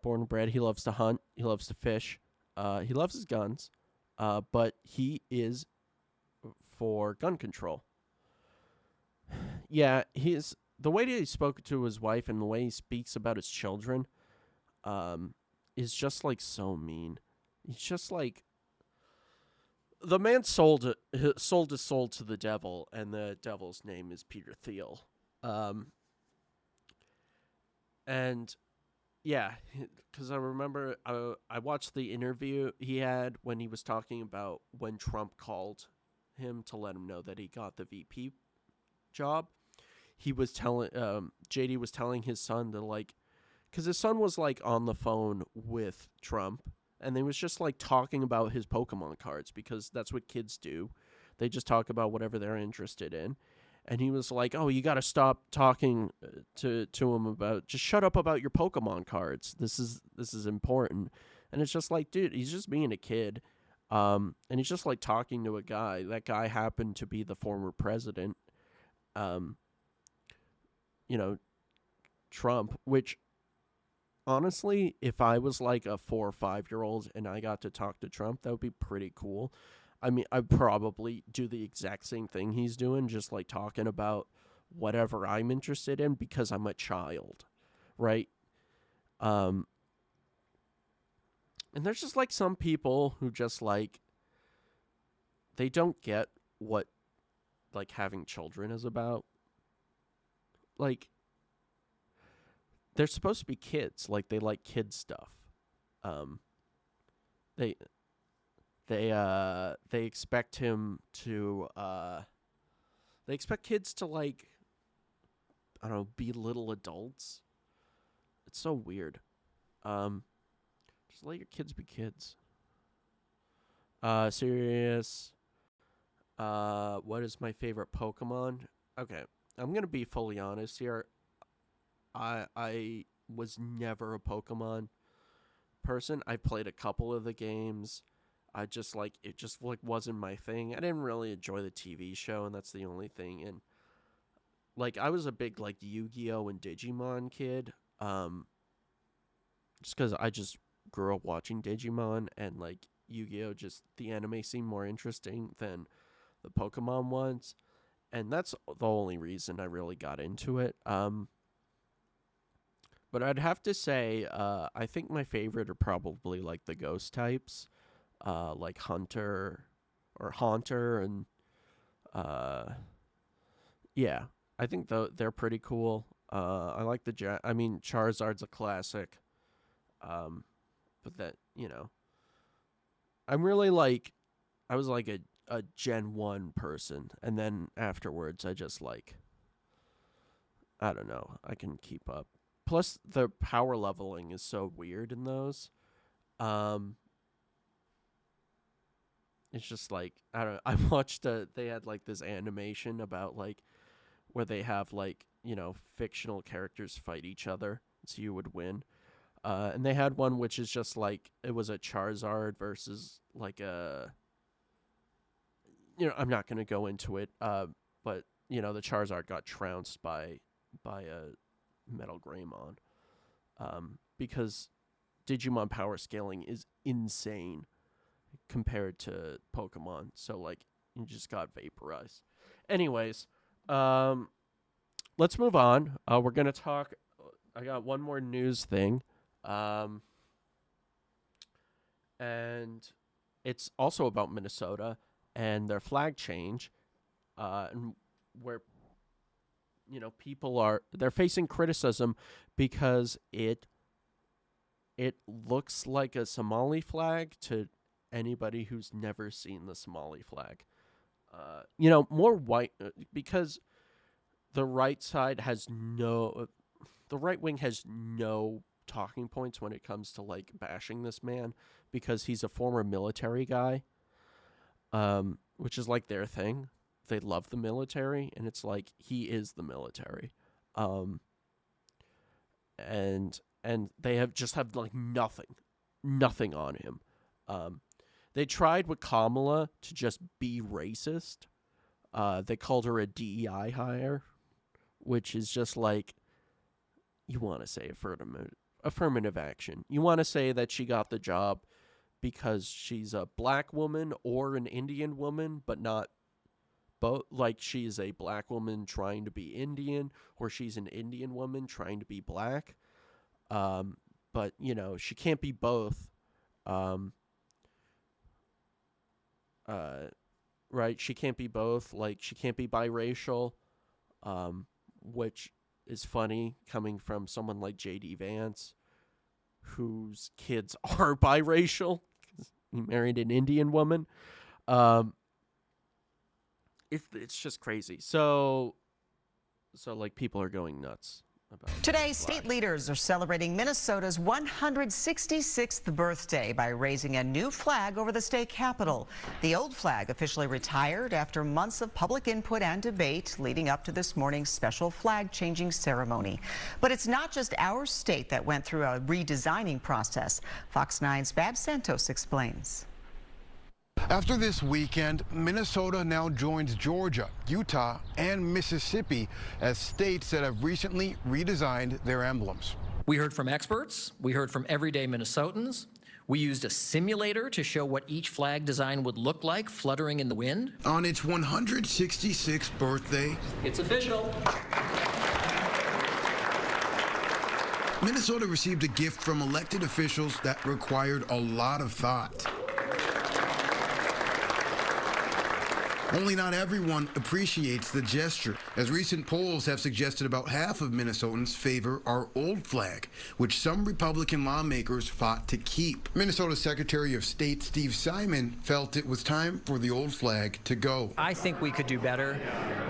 Born and bred. He loves to hunt. He loves to fish. He loves his guns. But he is for gun control. Yeah, the way that he spoke to his wife and the way he speaks about his children is just like so mean. He's just like, the man sold his soul to the devil, and the devil's name is Peter Thiel. And yeah, because I remember I watched the interview he had when he was talking about when Trump called him to let him know that he got the VP job. He was telling JD was telling his son to, like, because his son was like on the phone with Trump, and they was just like talking about his Pokemon cards, because that's what kids do. They just talk about whatever they're interested in. And he was like, oh, you got to stop talking to him about, just shut up about your Pokemon cards. This is important. And it's just like, dude, he's just being a kid. And he's just like talking to a guy. That guy happened to be the former president, Trump, which honestly, if I was like a 4 or 5-year-old and I got to talk to Trump, that would be pretty cool. I mean, I'd probably do the exact same thing he's doing, just like talking about whatever I'm interested in, because I'm a child, right? And there's just like some people who just like, they don't get what like having children is about. Like, they're supposed to be kids, like they like kid stuff. They expect him to they expect kids to, like, I don't know, be little adults. It's so weird. Just let your kids be kids. Serious. What is my favorite Pokemon? Okay, I'm gonna be fully honest here. I was never a Pokemon person. I played a couple of the games. I just like, it just like wasn't my thing. I didn't really enjoy the TV show, and that's the only thing. And like, I was a big like Yu-Gi-Oh and Digimon kid. Just because I just grew up watching Digimon, and like Yu-Gi-Oh, just the anime seemed more interesting than the Pokemon ones, and that's the only reason I really got into it. But I'd have to say, I think my favorite are probably like the ghost types, like Hunter or Haunter, and yeah, I think they're pretty cool. I like the Charizard's a classic. But that, I'm really like, I was like a a Gen 1 person, and then afterwards I just like, I don't know, I can keep up. Plus the power leveling is so weird in those. It's just like, I don't know, I watched they had like this animation about like where they have like, you know, fictional characters fight each other so you would win. And they had one which is just like, it was a Charizard versus like a, you know, I'm not going to go into it, but, you know, the Charizard got trounced by a Metal Greymon, because Digimon power scaling is insane compared to Pokemon. So, like, you just got vaporized. Anyways, let's move on. We're going to talk, I got one more news thing. And it's also about Minnesota and their flag change, and where, you know, they're facing criticism because it looks like a Somali flag to anybody who's never seen the Somali flag. You know, more white, because the right side has the right wing has no talking points when it comes to like bashing this man, because he's a former military guy, which is like their thing. They love the military, and it's like he is the military, and they have like nothing on him. They tried with Kamala to just be racist. They called her a DEI hire, which is just like, you want to say affirmative action. You want to say that she got the job because she's a black woman or an Indian woman, but not both. Like, she's a black woman trying to be Indian, or she's an Indian woman trying to be black. But, you know, she can't be both. Right? She can't be both. Like, she can't be biracial, which is funny coming from someone like J.D. Vance, whose kids are biracial. He married an Indian woman. It's just crazy. So like, people are going nuts about Today, state leaders are celebrating Minnesota's 166th birthday by raising a new flag over the state capitol. The old flag officially retired after months of public input and debate leading up to this morning's special flag changing ceremony. But it's not just our state that went through a redesigning process. Fox 9's Babs Santos explains. After this weekend, Minnesota now joins Georgia, Utah, and Mississippi as states that have recently redesigned their emblems. We heard from experts. We heard from everyday Minnesotans. We used a simulator to show what each flag design would look like fluttering in the wind. On its 166th birthday, it's official. Minnesota received a gift from elected officials that required a lot of thought. Only not everyone appreciates the gesture, as recent polls have suggested about half of Minnesotans favor our old flag, which some Republican lawmakers fought to keep. Minnesota Secretary of State Steve Simon felt it was time for the old flag to go. I think we could do better.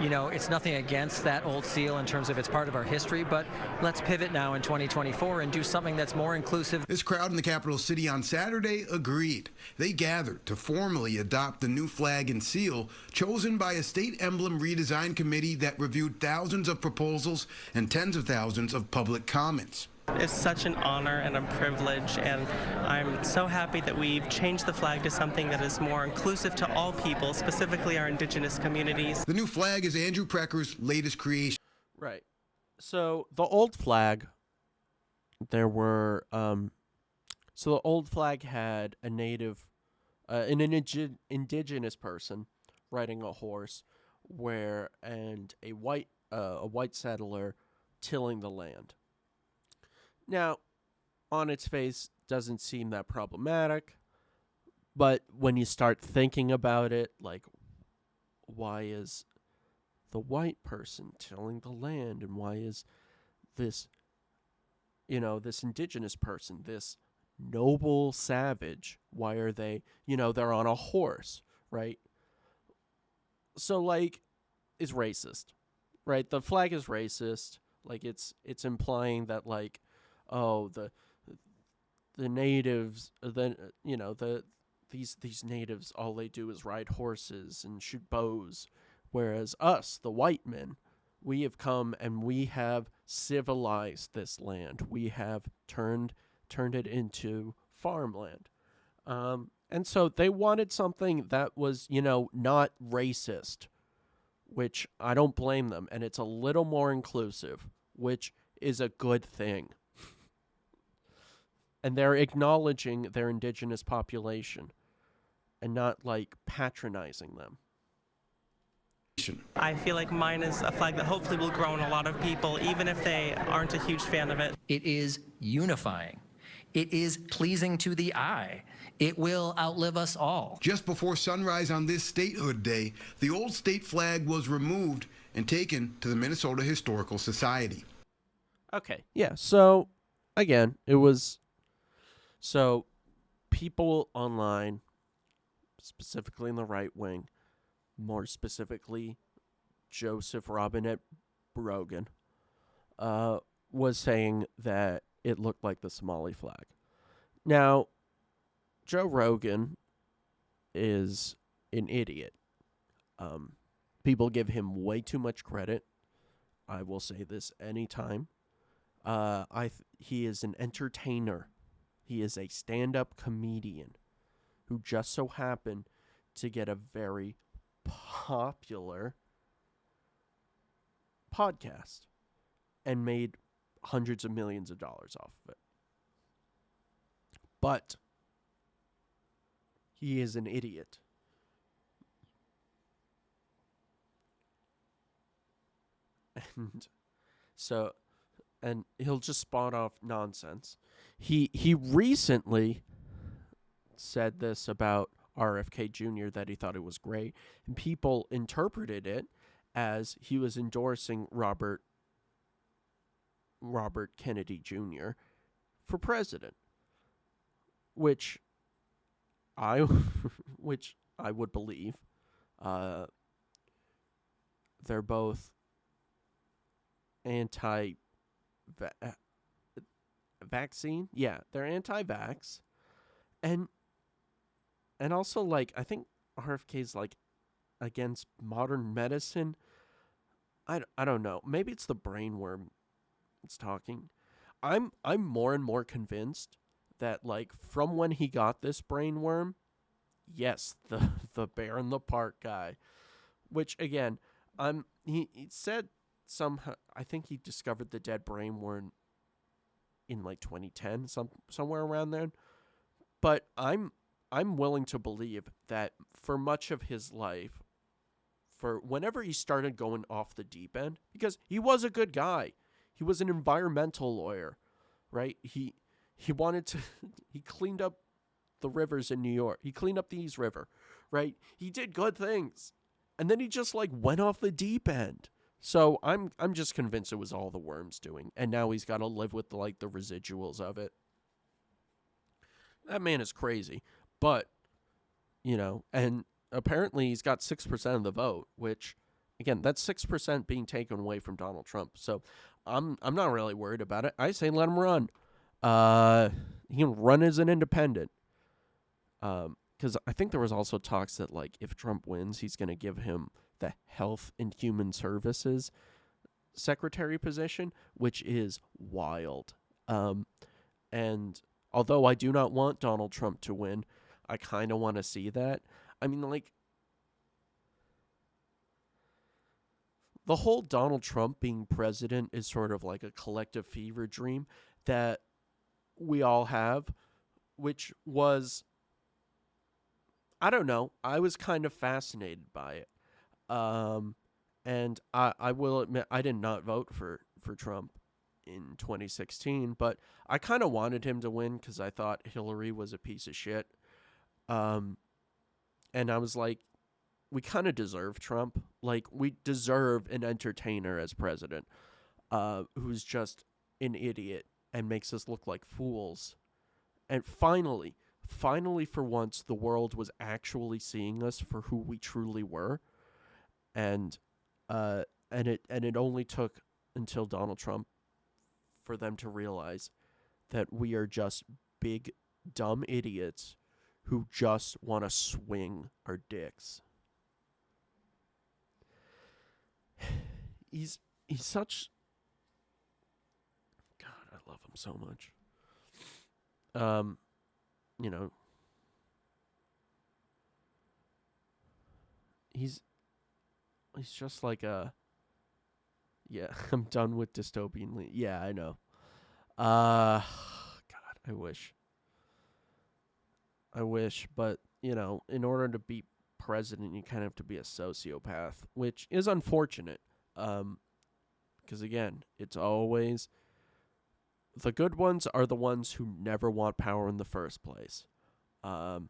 You know, it's nothing against that old seal in terms of it's part of our history, but let's pivot now in 2024 and do something that's more inclusive. This crowd in the capital city on Saturday agreed. They gathered to formally adopt the new flag and seal, chosen by a state emblem redesign committee that reviewed thousands of proposals and tens of thousands of public comments. It's such an honor and a privilege, and I'm so happy that we've changed the flag to something that is more inclusive to all people, specifically our indigenous communities. The new flag is Andrew Precker's latest creation. Right. So the old flag, there were, so the old flag had a native, an indigenous person riding a horse, and a white settler tilling the land. Now, on its face, doesn't seem that problematic, but when you start thinking about it, like, why is the white person tilling the land, and why is this, this indigenous person, this noble savage, why are they, they're on a horse, right? like, is racist, right? The flag is racist. Like, it's implying that, like, oh, the natives, these natives, all they do is ride horses and shoot bows, whereas us, the white men, we have come and we have civilized this land. We have turned it into farmland. And so they wanted something that was, not racist, which I don't blame them. And it's a little more inclusive, which is a good thing. And they're acknowledging their indigenous population and not, like, patronizing them. I feel like mine is a flag that hopefully will grow in a lot of people, even if they aren't a huge fan of it. It is unifying. It is pleasing to the eye. It will outlive us all. Just before sunrise on this Statehood Day, the old state flag was removed and taken to the Minnesota Historical Society. Okay, yeah, so, again, it was... So, people online, specifically in the right wing, more specifically Joseph Robinette Brogan, was saying that it looked like the Somali flag. Now, Joe Rogan is an idiot. People give him way too much credit. I will say this anytime. He is an entertainer. He is a stand-up comedian who just so happened to get a very popular podcast and made hundreds of millions of dollars off of it. But he is an idiot. And he'll just spawn off nonsense. He recently said this about RFK Jr. that he thought it was great, and people interpreted it as he was endorsing Robert Kennedy Jr. for president, which I would believe. They're both anti-vaccine. Yeah, they're anti-vax, and also, like, I think RFK's, like, against modern medicine. I don't know. Maybe it's the brain worm it's talking. I'm more and more convinced that, like, from when he got this brain worm, yes, the bear in the park guy, which, again, he said somehow, I think he discovered the dead brain worm in, like, 2010, somewhere around there. But I'm willing to believe that for much of his life, for whenever he started going off the deep end, because he was a good guy. He was an environmental lawyer, right? He wanted to, he cleaned up the rivers in New York. He cleaned up the East River, right? He did good things. And then he just, like, went off the deep end. So I'm just convinced it was all the worms doing. And now he's got to live with, like, the residuals of it. That man is crazy. But, and apparently he's got 6% of the vote, which, again, that's 6% being taken away from Donald Trump. So I'm not really worried about it. I say let him run. He can run as an independent. Because I think there was also talks that, like, if Trump wins, he's going to give him the Health and Human Services Secretary position, which is wild. And although I do not want Donald Trump to win, I kind of want to see that. I mean, like, the whole Donald Trump being president is sort of like a collective fever dream that we all have, which was, I don't know, I was kind of fascinated by it. And I will admit, I did not vote for Trump in 2016, but I kind of wanted him to win because I thought Hillary was a piece of shit. And I was like, we kind of deserve Trump. Like, we deserve an entertainer as president, who's just an idiot and makes us look like fools. And finally for once, the world was actually seeing us for who we truly were. and it only took until Donald Trump for them to realize that we are just big dumb idiots who just want to swing our dicks. He's such, God, I love him so much. You know, he's just like a, yeah, I'm done with dystopian. Yeah, I know. God, I wish, but you know, in order to be president, you kind of have to be a sociopath, which is unfortunate. Because again, it's always the good ones are the ones who never want power in the first place. And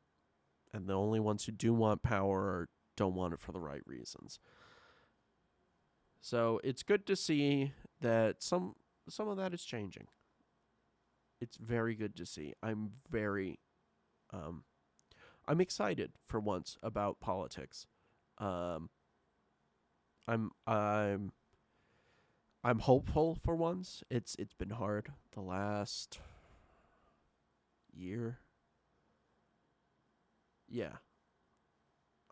the only ones who do want power don't want it for the right reasons. So it's good to see that some of that is changing. It's very good to see. I'm excited for once about politics. I'm hopeful for once. It's been hard the last year. Yeah.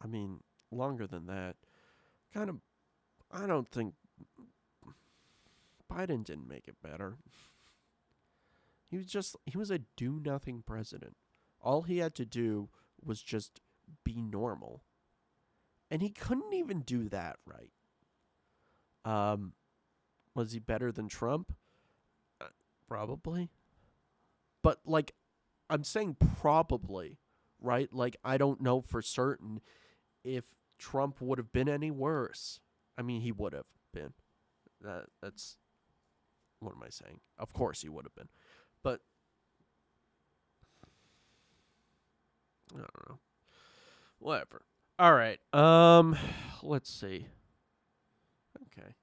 I mean, longer than that. I don't think Biden didn't make it better. He was a do-nothing president. All he had to do was just be normal. And he couldn't even do that right. Was he better than Trump? Probably. But, like, I'm saying probably, right? Like, I don't know for certain if Trump would have been any worse. I mean, he would have been. That's... What am I saying? Of course he would have been. But... I don't know. Whatever. All right. Let's see. Okay.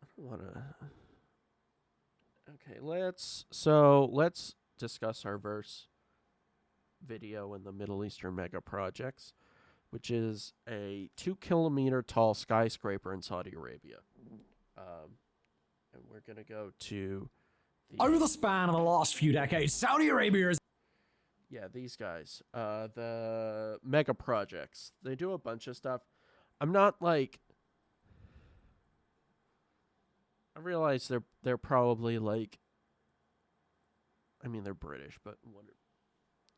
I don't want to... Okay, let's discuss our verse video in the Middle Eastern mega projects, which is a 2-kilometer tall skyscraper in Saudi Arabia. And we're going to go to... Over the span of the last few decades, Saudi Arabia is... Yeah, these guys. The mega projects. They do a bunch of stuff. I'm not like... I realize they're probably like... I mean, they're British, but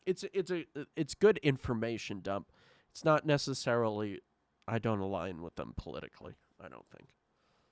it's good information dump. It's not necessarily... I don't align with them politically, I don't think.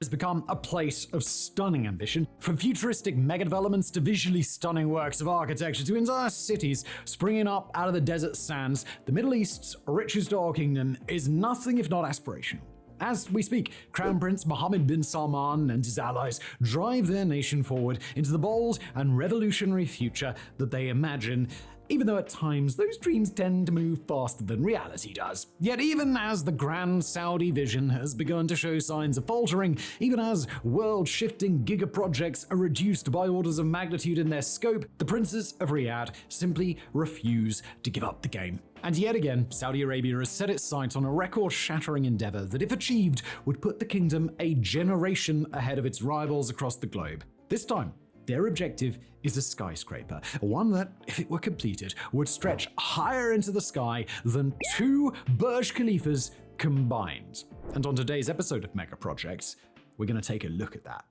Has become a place of stunning ambition, from futuristic megadevelopments to visually stunning works of architecture to entire cities springing up out of the desert sands. The Middle East's richest oil kingdom is nothing if not aspirational. As we speak, Crown Prince Mohammed bin Salman and his allies drive their nation forward into the bold and revolutionary future that they imagine, even though at times those dreams tend to move faster than reality does. Yet even as the grand Saudi vision has begun to show signs of faltering, even as world-shifting giga-projects are reduced by orders of magnitude in their scope, the princes of Riyadh simply refuse to give up the game. And yet again, Saudi Arabia has set its sights on a record-shattering endeavor that, if achieved, would put the kingdom a generation ahead of its rivals across the globe. This time, their objective is a skyscraper, one that, if it were completed, would stretch higher into the sky than 2 Burj Khalifas combined. And on today's episode of Mega Projects, we're going to take a look at that.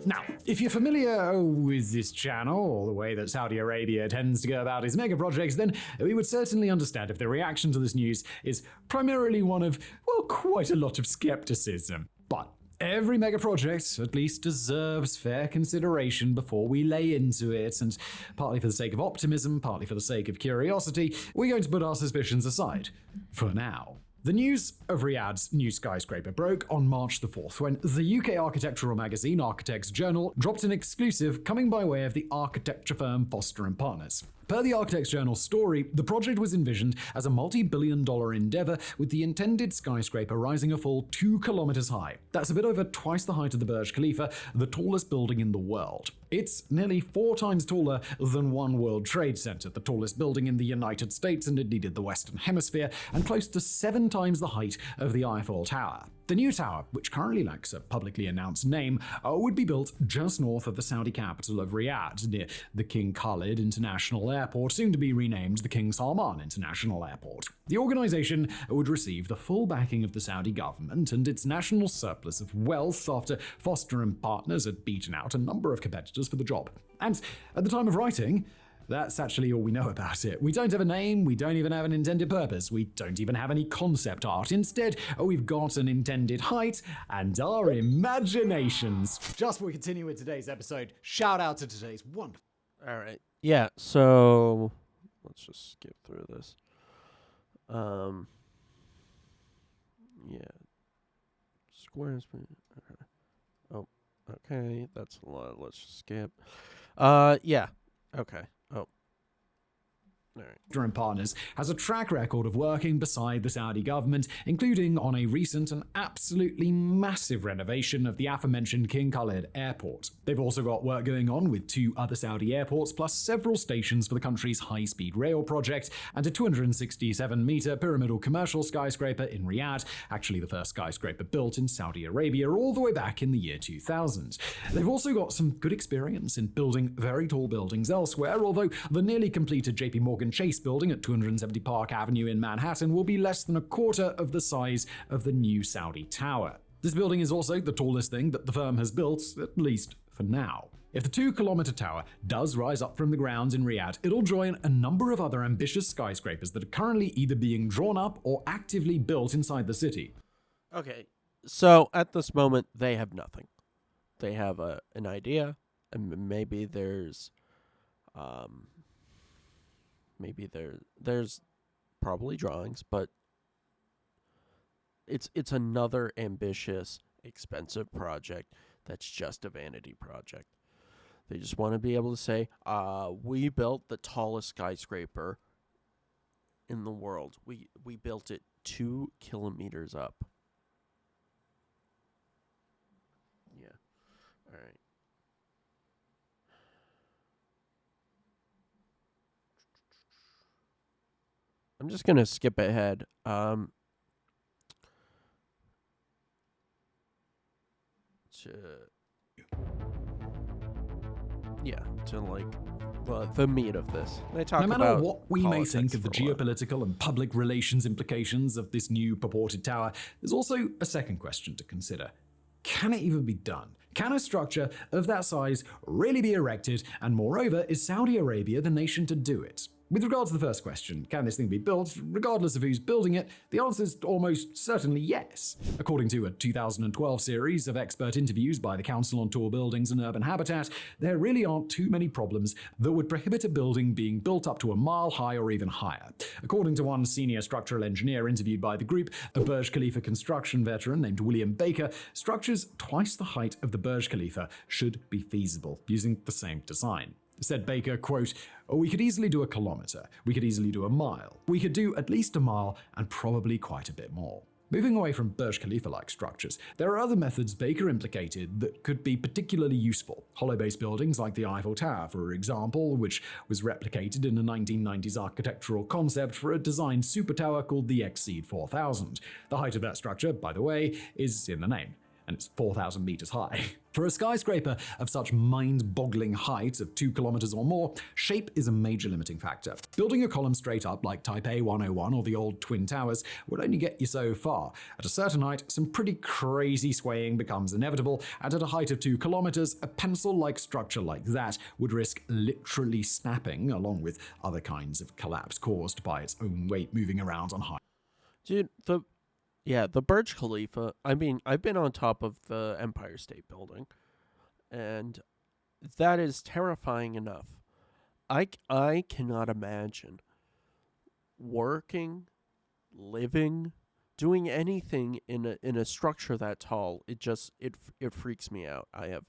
Now, if you're familiar with this channel, or the way that Saudi Arabia tends to go about its mega projects, then we would certainly understand if the reaction to this news is primarily one of, well, quite a lot of skepticism. But every mega project at least deserves fair consideration before we lay into it, and partly for the sake of optimism, partly for the sake of curiosity, we're going to put our suspicions aside for now. The news of Riyadh's new skyscraper broke on March the 4th when the UK architectural magazine Architects Journal dropped an exclusive coming by way of the architecture firm Foster & Partners. Per the Architects Journal story, the project was envisioned as a multi-billion-dollar endeavor with the intended skyscraper rising a full 2 kilometers high. That's a bit over twice the height of the Burj Khalifa, the tallest building in the world. It's nearly 4 times taller than One World Trade Center, the tallest building in the United States and indeed the Western Hemisphere, and close to 7 times the height of the Eiffel Tower. The new tower, which currently lacks a publicly announced name, would be built just north of the Saudi capital of Riyadh, near the King Khalid International Airport, soon to be renamed the King Salman International Airport. The organization would receive the full backing of the Saudi government and its national surplus of wealth after Foster & Partners had beaten out a number of competitors for the job. And at the time of writing, that's actually all we know about it. We don't have a name, we don't even have an intended purpose, we don't even have any concept art. Instead, we've got an intended height and our imaginations. Just before we continue with today's episode, shout out to today's wonderful... All right. Yeah, so let's just skip through this. Yeah. Squares. Oh, okay. That's a lot. Let's just skip. Yeah. Okay. Oh. Foster & Partners has a track record of working beside the Saudi government, including on a recent and absolutely massive renovation of the aforementioned King Khalid Airport. They've also got work going on with 2 other Saudi airports, plus several stations for the country's high-speed rail project, and a 267-meter pyramidal commercial skyscraper in Riyadh, actually the first skyscraper built in Saudi Arabia all the way back in the year 2000. They've also got some good experience in building very tall buildings elsewhere, although the nearly completed JP Morgan Chase building at 270 Park Avenue in Manhattan will be less than a quarter of the size of the new Saudi Tower. This building is also the tallest thing that the firm has built, at least for now. If the 2-kilometer tower does rise up from the ground in Riyadh, it'll join a number of other ambitious skyscrapers that are currently either being drawn up or actively built inside the city. Okay, so at this moment, they have nothing. They have an idea, and maybe there's probably drawings, but it's another ambitious, expensive project that's just a vanity project. They just want to be able to say, we built the tallest skyscraper in the world. We built it 2 kilometers up. Yeah. All right. I'm just going to skip ahead. To like the meat of this. They talk no matter about what we may think of the geopolitical and public relations implications of this new purported tower, there's also a second question to consider. Can it even be done? Can a structure of that size really be erected? And moreover, is Saudi Arabia the nation to do it? With regards to the first question, can this thing be built, regardless of who's building it, the answer is almost certainly yes. According to a 2012 series of expert interviews by the Council on Tall Buildings and Urban Habitat, there really aren't too many problems that would prohibit a building being built up to a mile high or even higher. According to one senior structural engineer interviewed by the group, a Burj Khalifa construction veteran named William Baker, structures twice the height of the Burj Khalifa should be feasible using the same design. Said Baker, quote, "We could easily do a kilometer, we could easily do a mile, we could do at least a mile and probably quite a bit more." Moving away from Burj Khalifa-like structures, there are other methods Baker implicated that could be particularly useful. Hollow-base buildings like the Eiffel Tower, for example, which was replicated in a 1990s architectural concept for a designed super tower called the Exceed 4000. The height of that structure, by the way, is in the name, and it's 4,000 meters high. For a skyscraper of such mind-boggling height of 2 kilometers or more, shape is a major limiting factor. Building a column straight up like Taipei 101 or the old Twin Towers would only get you so far. At a certain height, some pretty crazy swaying becomes inevitable, and at a height of 2 kilometers, a pencil-like structure like that would risk literally snapping, along with other kinds of collapse caused by its own weight moving around on high. Dude, the Burj Khalifa, I mean, I've been on top of the Empire State Building, and that is terrifying enough. I cannot imagine working, living, doing anything in a structure that tall. It freaks me out. I have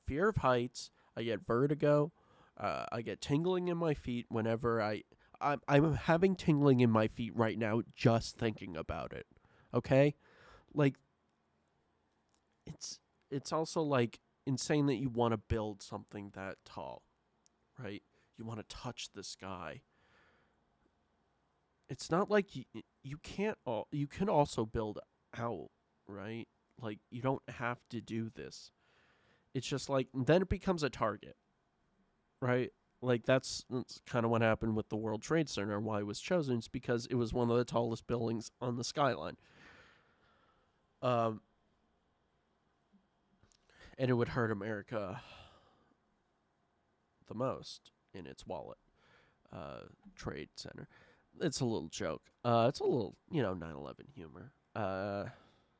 fear of heights. I get vertigo. I get tingling in my feet whenever I'm having tingling in my feet right now just thinking about it. Okay? Like, it's also like insane that you want to build something that tall, right? You want to touch the sky. It's not like you can't you can also build out, right? Like, you don't have to do this. It's just like, then it becomes a target, right? Like, that's kind of what happened with the World Trade Center, why it was chosen. It's because it was one of the tallest buildings on the skyline. And it would hurt America the most in its wallet. Trade Center. It's a little joke. It's a little, 9/11 humor.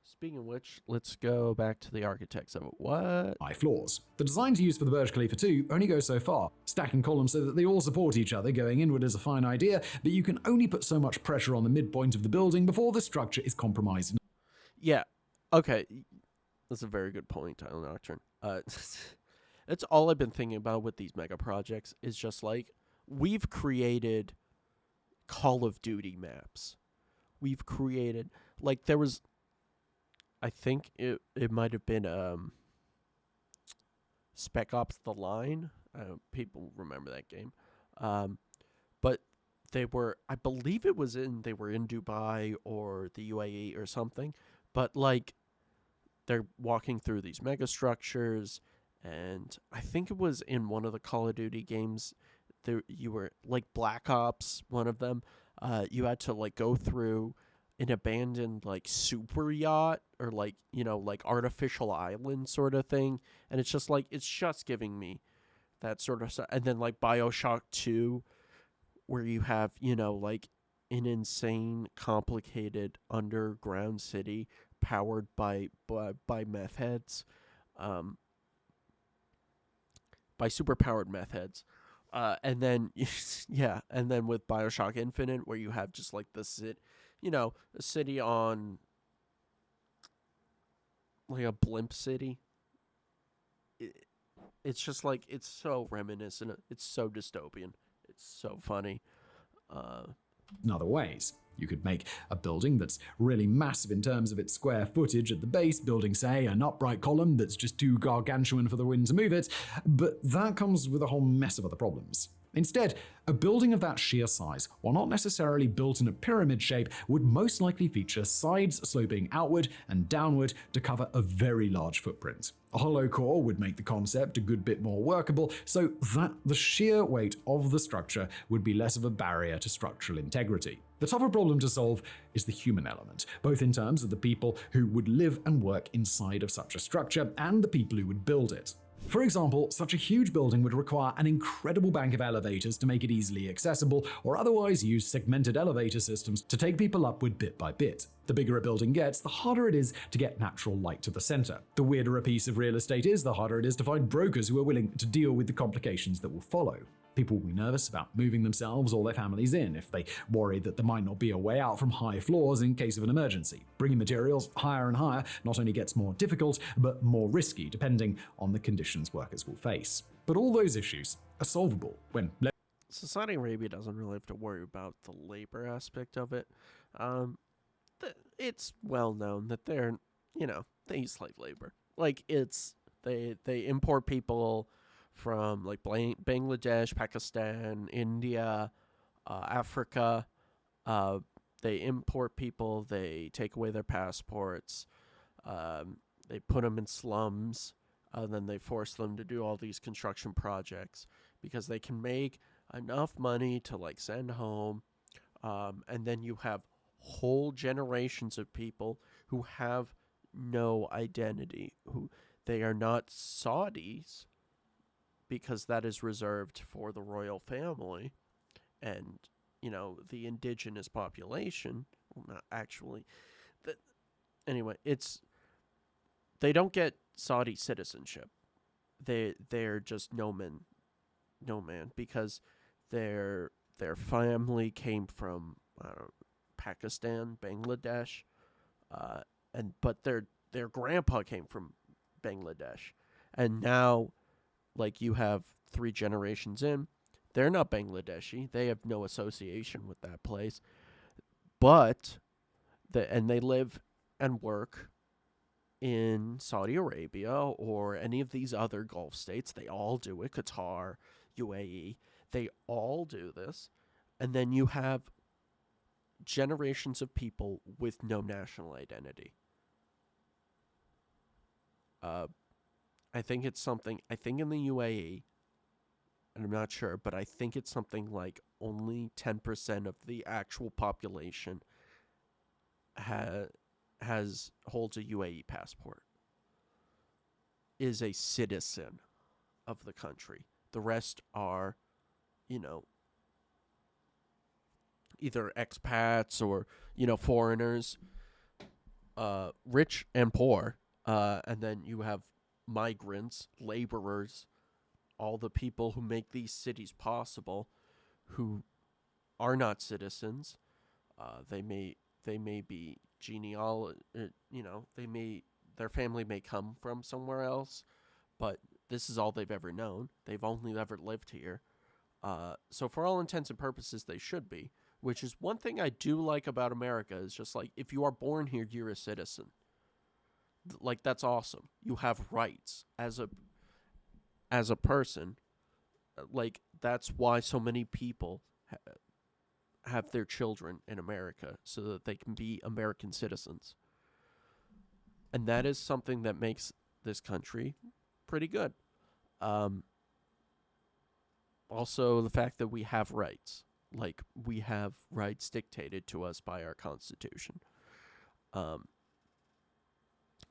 Speaking of which, let's go back to the architects of it. What? High floors. The designs used for the Burj Khalifa 2 only go so far. Stacking columns so that they all support each other going inward is a fine idea, but you can only put so much pressure on the midpoint of the building before the structure is compromised. Yeah. Okay. That's a very good point, Tyler Nocturne. That's all I've been thinking about with these mega projects is just like, we've created Call of Duty maps. We've created, like, there was, I think it might have been Spec Ops: The Line. People remember that game. But they were, I believe they were in Dubai or the UAE or something. But, like, they're walking through these mega structures, and I think it was in one of the Call of Duty games. You were, like, Black Ops, one of them. You had to, like, go through an abandoned, like, super yacht or, like, like artificial island sort of thing. And it's just like, it's just giving me that sort of stuff. And then, like, BioShock 2, where you have, like, an insane, complicated underground city powered by meth heads, by super powered meth heads. And then, and then with BioShock Infinite, where you have just like a city on like a blimp city. It's just like, it's so reminiscent. It's so dystopian. It's so funny. In other ways, you could make a building that's really massive in terms of its square footage at the base, building, say, an upright column that's just too gargantuan for the wind to move it, but that comes with a whole mess of other problems. Instead, a building of that sheer size, while not necessarily built in a pyramid shape, would most likely feature sides sloping outward and downward to cover a very large footprint. A hollow core would make the concept a good bit more workable, so that the sheer weight of the structure would be less of a barrier to structural integrity. The tougher problem to solve is the human element, both in terms of the people who would live and work inside of such a structure and the people who would build it. For example, such a huge building would require an incredible bank of elevators to make it easily accessible, or otherwise use segmented elevator systems to take people upward bit by bit. The bigger a building gets, the harder it is to get natural light to the center. The weirder a piece of real estate is, the harder it is to find brokers who are willing to deal with the complications that will follow. People will be nervous about moving themselves or their families in if they worry that there might not be a way out from high floors in case of an emergency. Bringing materials higher and higher not only gets more difficult, but more risky depending on the conditions workers will face. But all those issues are solvable when Saudi Arabia doesn't really have to worry about the labor aspect of it. It's well known that they're, they use slave labor. Like, they import people from like Bangladesh, Pakistan, India, Africa. They import people, they take away their passports, they put them in slums, then they force them to do all these construction projects because they can make enough money to like send home. And then you have whole generations of people who have no identity, who they are not Saudis, because that is reserved for the royal family and, the indigenous population. Well, not actually. Anyway, they don't get Saudi citizenship. They're just no man, because their family came from Pakistan, Bangladesh, but their grandpa came from Bangladesh, and now like you have 3 generations in. They're not Bangladeshi. They have no association with that place. But they live and work in Saudi Arabia or any of these other Gulf states. They all do it. Qatar, UAE, they all do this. And then you have generations of people with no national identity. I think it's something, I think in the UAE, and I'm not sure, but I think it's something like only 10% of the actual population holds a UAE passport, is a citizen of the country. The rest are, either expats or, foreigners, rich and poor. And then you have migrants, laborers, all the people who make these cities possible, who are not citizens. They may be their family may come from somewhere else, but this is all they've ever known. They've only ever lived here. So for all intents and purposes, they should be, which is one thing I do like about America, is just like, if you are born here, you're a citizen. Like, that's awesome. You have rights as a person. Like, that's why so many people have their children in America, so that they can be American citizens. And that is something that makes this country pretty good. Also, the fact that we have rights. Like, we have rights dictated to us by our Constitution.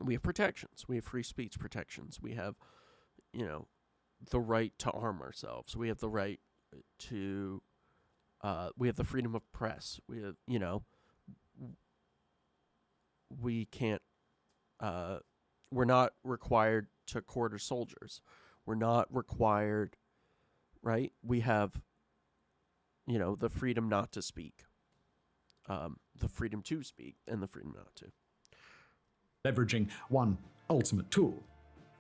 We have protections. We have free speech protections. We have, the right to arm ourselves. We have the right to, we have the freedom of press. We have, we can't, we're not required to quarter soldiers. We're not required, right? We have, the freedom not to speak, the freedom to speak, and the freedom not to. Leveraging one ultimate tool,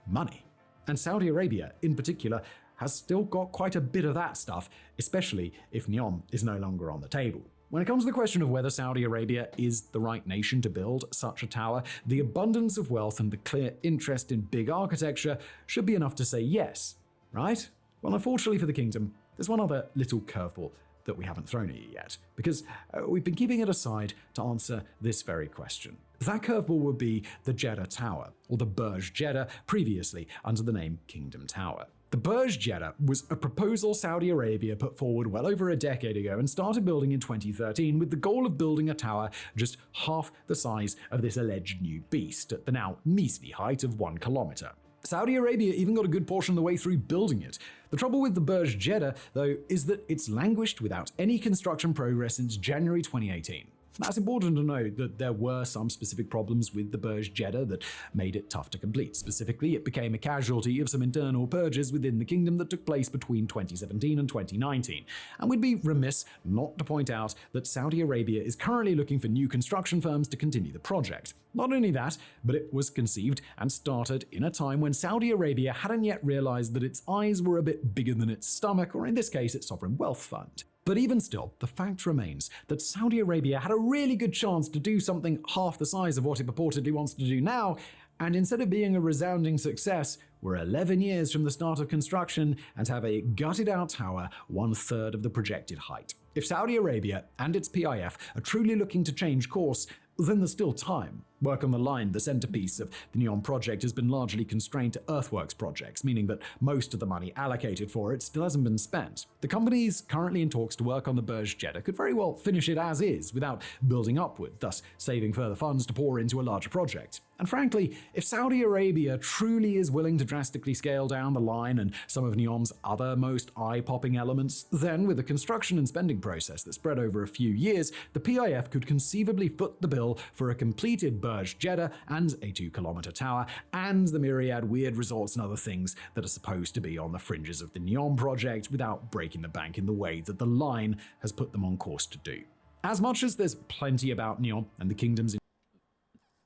money. And Saudi Arabia, in particular, has still got quite a bit of that stuff, especially if NEOM is no longer on the table. When it comes to the question of whether Saudi Arabia is the right nation to build such a tower, the abundance of wealth and the clear interest in big architecture should be enough to say yes, right? Well, unfortunately for the kingdom, there's one other little curveball that we haven't thrown at you yet, because we've been keeping it aside to answer this very question. That curveball would be the Jeddah Tower, or the Burj Jeddah, previously under the name Kingdom Tower. The Burj Jeddah was a proposal Saudi Arabia put forward well over a decade ago and started building in 2013 with the goal of building a tower just half the size of this alleged new beast at the now measly height of 1 kilometer. Saudi Arabia even got a good portion of the way through building it. The trouble with the Burj Jeddah, though, is that it's languished without any construction progress since January 2018. Now, it's important to note that there were some specific problems with the Burj Jeddah that made it tough to complete. Specifically, it became a casualty of some internal purges within the kingdom that took place between 2017 and 2019. And we'd be remiss not to point out that Saudi Arabia is currently looking for new construction firms to continue the project. Not only that, but it was conceived and started in a time when Saudi Arabia hadn't yet realized that its eyes were a bit bigger than its stomach, or in this case, its sovereign wealth fund. But even still, the fact remains that Saudi Arabia had a really good chance to do something half the size of what it purportedly wants to do now, and instead of being a resounding success, we're 11 years from the start of construction and have a gutted-out tower 1/3 of the projected height. If Saudi Arabia and its PIF are truly looking to change course, then there's still time. Work on the line, the centerpiece of the NEOM project, has been largely constrained to earthworks projects, meaning that most of the money allocated for it still hasn't been spent. The companies currently in talks to work on the Burj Jeddah could very well finish it as is without building upward, thus saving further funds to pour into a larger project. And frankly, if Saudi Arabia truly is willing to drastically scale down the line and some of NEOM's other most eye-popping elements, then with a construction and spending process that spread over a few years, the PIF could conceivably foot the bill for a completed Burj Jeddah and a 2-kilometer tower, and the myriad weird resorts and other things that are supposed to be on the fringes of the NEOM project without breaking the bank in the way that the line has put them on course to do. As much as there's plenty about NEOM and the kingdom's,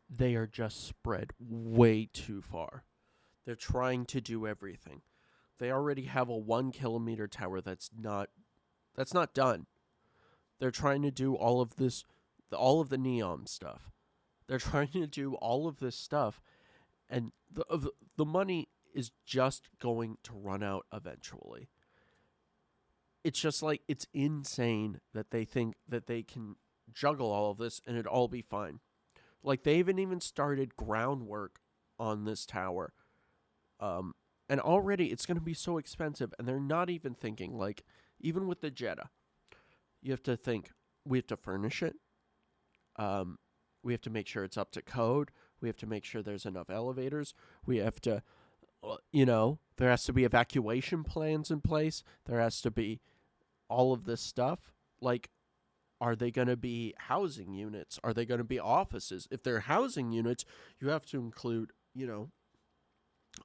they are just spread way too far. They're trying to do everything. They already have a 1 kilometer tower that's not done. They're trying to do all of this, all of the NEOM stuff. They're trying to do all of this stuff, and the money is just going to run out eventually. It's just like, it's insane that they think that they can juggle all of this and it'd all be fine. Like, they haven't even started groundwork on this tower. And already it's going to be so expensive, and they're not even thinking, like, even with the Jeddah, you have to think, we have to furnish it. We have to make sure it's up to code. We have to make sure there's enough elevators. We have to, there has to be evacuation plans in place. There has to be all of this stuff. Like, are they going to be housing units? Are they going to be offices? If they're housing units, you have to include,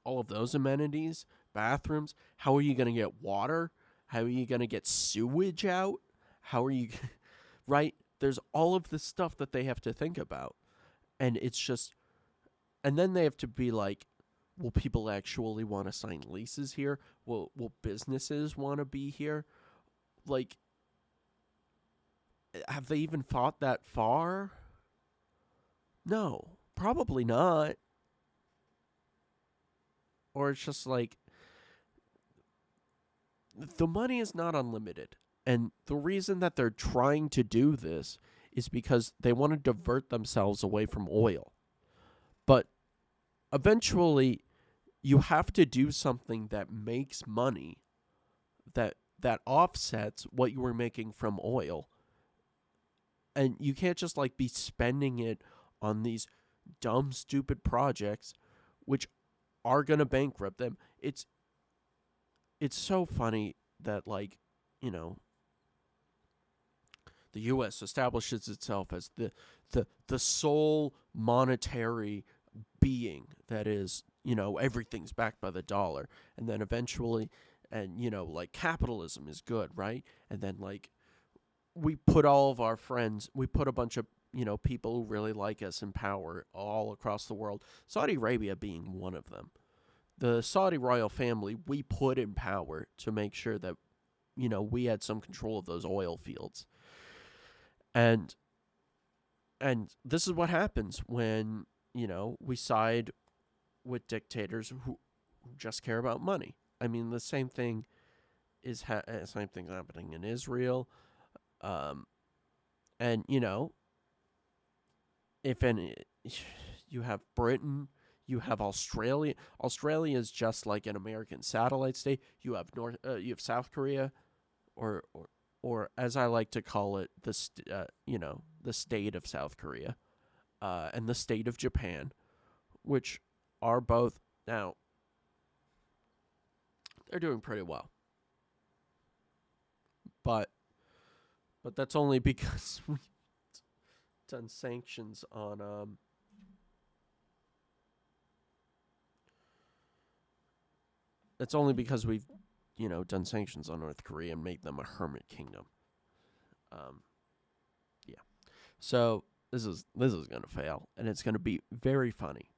all of those amenities, bathrooms. How are you going to get water? How are you going to get sewage out? How are you, right? There's all of this stuff that they have to think about. And it's just, and then they have to be like, will people actually want to sign leases here? Will businesses want to be here? Like, have they even thought that far? No, probably not. Or it's just like, the money is not unlimited. And the reason that they're trying to do this is because they want to divert themselves away from oil. But eventually, you have to do something that makes money, that offsets what you were making from oil. And you can't just like be spending it on these dumb, stupid projects, which are going to bankrupt them. It's so funny that, like, the U.S. establishes itself as the sole monetary being that is, everything's backed by the dollar. And then eventually, and, like, capitalism is good, right? And then, like, we put all of our friends, we put a bunch of, people who really like us in power all across the world, Saudi Arabia being one of them. The Saudi royal family, we put in power to make sure that, we had some control of those oil fields. And this is what happens when, we side with dictators who just care about money. I mean, the same thing is happening in Israel. And, you have Britain, you have Australia. Australia is just like an American satellite state. You have you have South Korea, or as I like to call it, the state of South Korea, and the state of Japan, which are both now. They're doing pretty well, but that's only because we've done sanctions on It's only because we've, done sanctions on North Korea and made them a hermit kingdom. Yeah. So this is going to fail, and it's going to be very funny.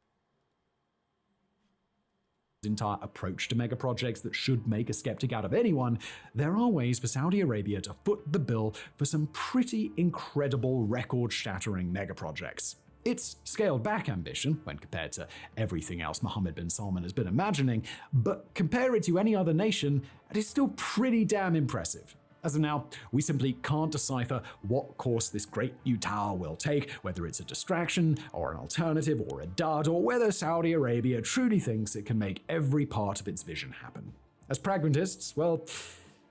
Entire approach to mega projects that should make a skeptic out of anyone, there are ways for Saudi Arabia to foot the bill for some pretty incredible, record-shattering mega projects. It's scaled back ambition when compared to everything else Mohammed bin Salman has been imagining, but compare it to any other nation, it is still pretty damn impressive. As of now, we simply can't decipher what course this great new tower will take, whether it's a distraction, or an alternative, or a dud, or whether Saudi Arabia truly thinks it can make every part of its vision happen. As pragmatists, well,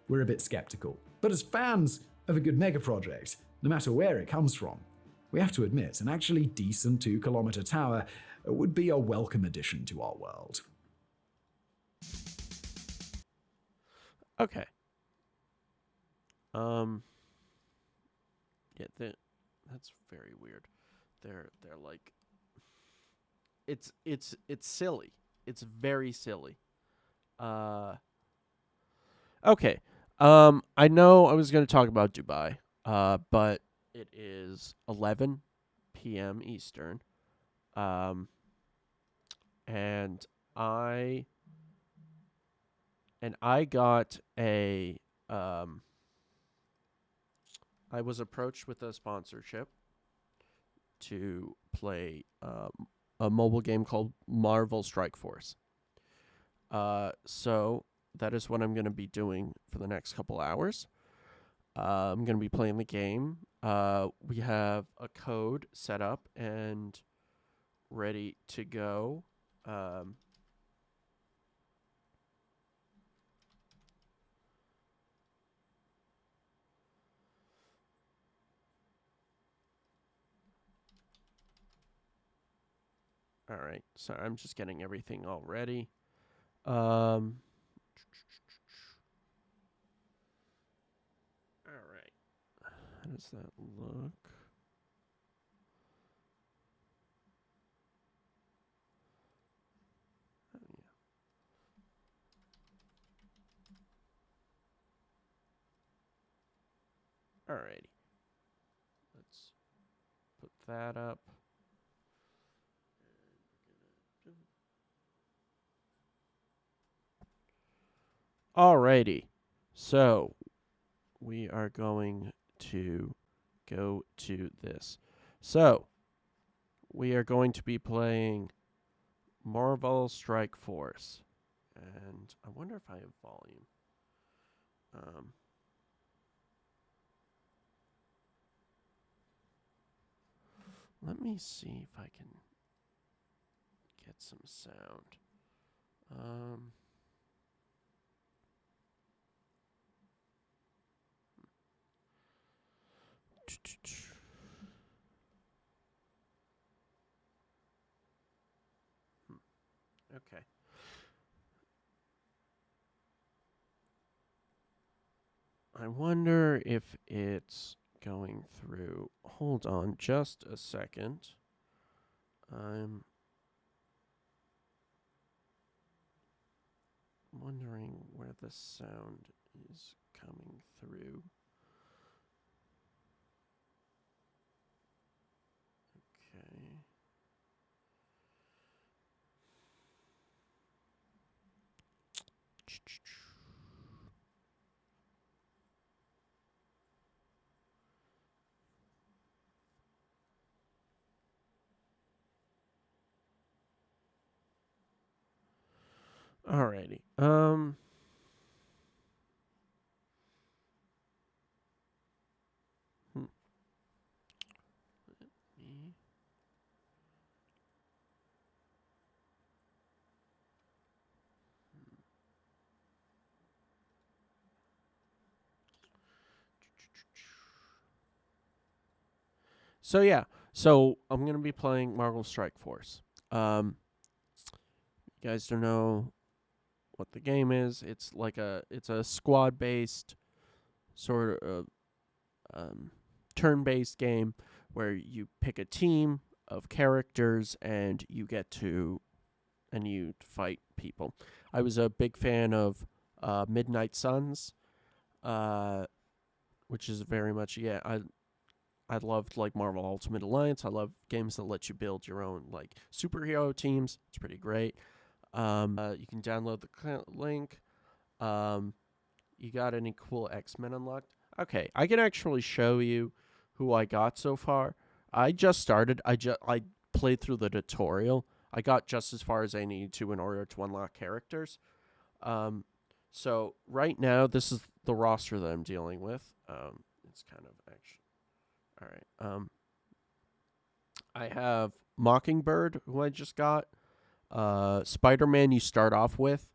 we're a bit skeptical. But as fans of a good mega project, no matter where it comes from, we have to admit an actually decent 2-kilometer tower would be a welcome addition to our world. Okay. Yeah, that's very weird. They're like, it's silly. It's very silly. Okay. I know I was going to talk about Dubai, but it is 11 p.m. Eastern. And I and I got a I was approached with a sponsorship to play a mobile game called Marvel Strike Force. So that is what I'm going to be doing for the next couple hours. I'm going to be playing the game. We have a code set up and ready to go. All right, so I'm just getting everything all ready. All right, how does that look? Alrighty. Let's put that up. Alrighty. So we are going to go to this. So we are going to be playing Marvel Strike Force. And I wonder if I have volume. Let me see if I can get some sound. Okay. I wonder if it's going through. Hold on just a second. I'm wondering where the sound is coming through. Okay. Alrighty. So yeah, so I'm gonna be playing Marvel Strike Force. You guys don't know what the game is. It's a squad based sort of turn-based game where you pick a team of characters and you fight people. I was a big fan of Midnight Suns, which is very much I loved like Marvel Ultimate Alliance. I love games that let you build your own like superhero teams. It's pretty great. You can download the link. You got any cool X-Men unlocked? Okay, I can actually show you who I got so far. I just started. I played through the tutorial. I got just as far as I needed to in order to unlock characters. So right now, this is the roster that I'm dealing with. It's kind of actually all right. I have Mockingbird, who I just got. Spider-Man, you start off with.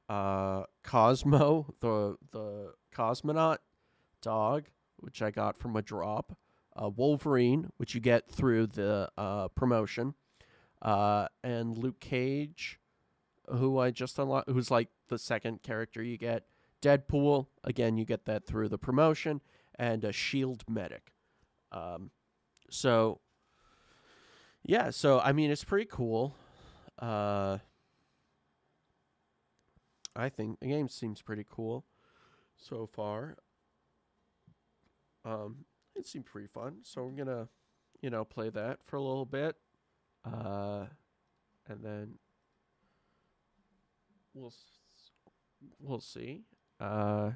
Cosmo, the cosmonaut dog, which I got from a drop. Wolverine, which you get through the promotion. And Luke Cage, who I just unlocked, who's like the second character you get. Deadpool, again, you get that through the promotion. And a Shield medic. So I mean, it's pretty cool. I think the game seems pretty cool so far. It seemed pretty fun, so we're gonna, play that for a little bit, and then we'll see. Yeah.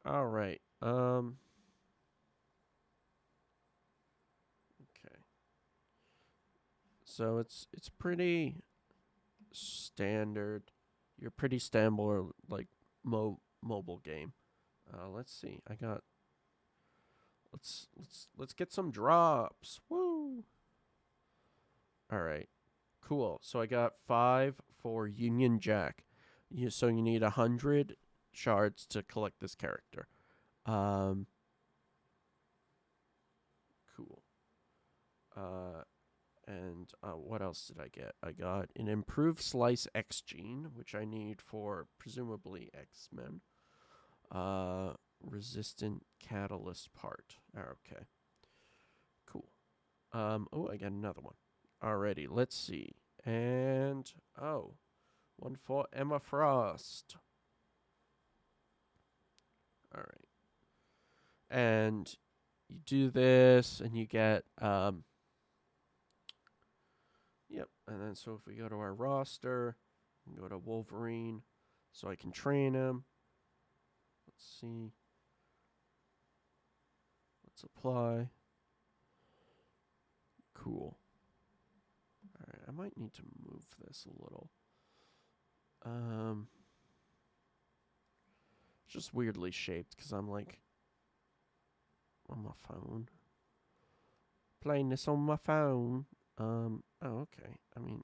All right. Okay. So it's pretty standard. You're pretty standard like mobile game. Let's see. Let's get some drops. Woo! All right. Cool. So I got 5 for Union Jack. So you need 100 shards to collect this character. Cool. And what else did I get? I got an improved Slice X gene, which I need for presumably X-Men. Resistant catalyst part. Okay. Cool. Oh, I got another one. Alrighty, let's see. And one for Emma Frost. Alright. And you do this and you get yep, and then so if we go to our roster and go to Wolverine so I can train him. Let's see. Let's apply. Cool. Alright, I might need to move this a little. It's just weirdly shaped because I'm like on my phone. Playing this on my phone. Oh, okay. I mean,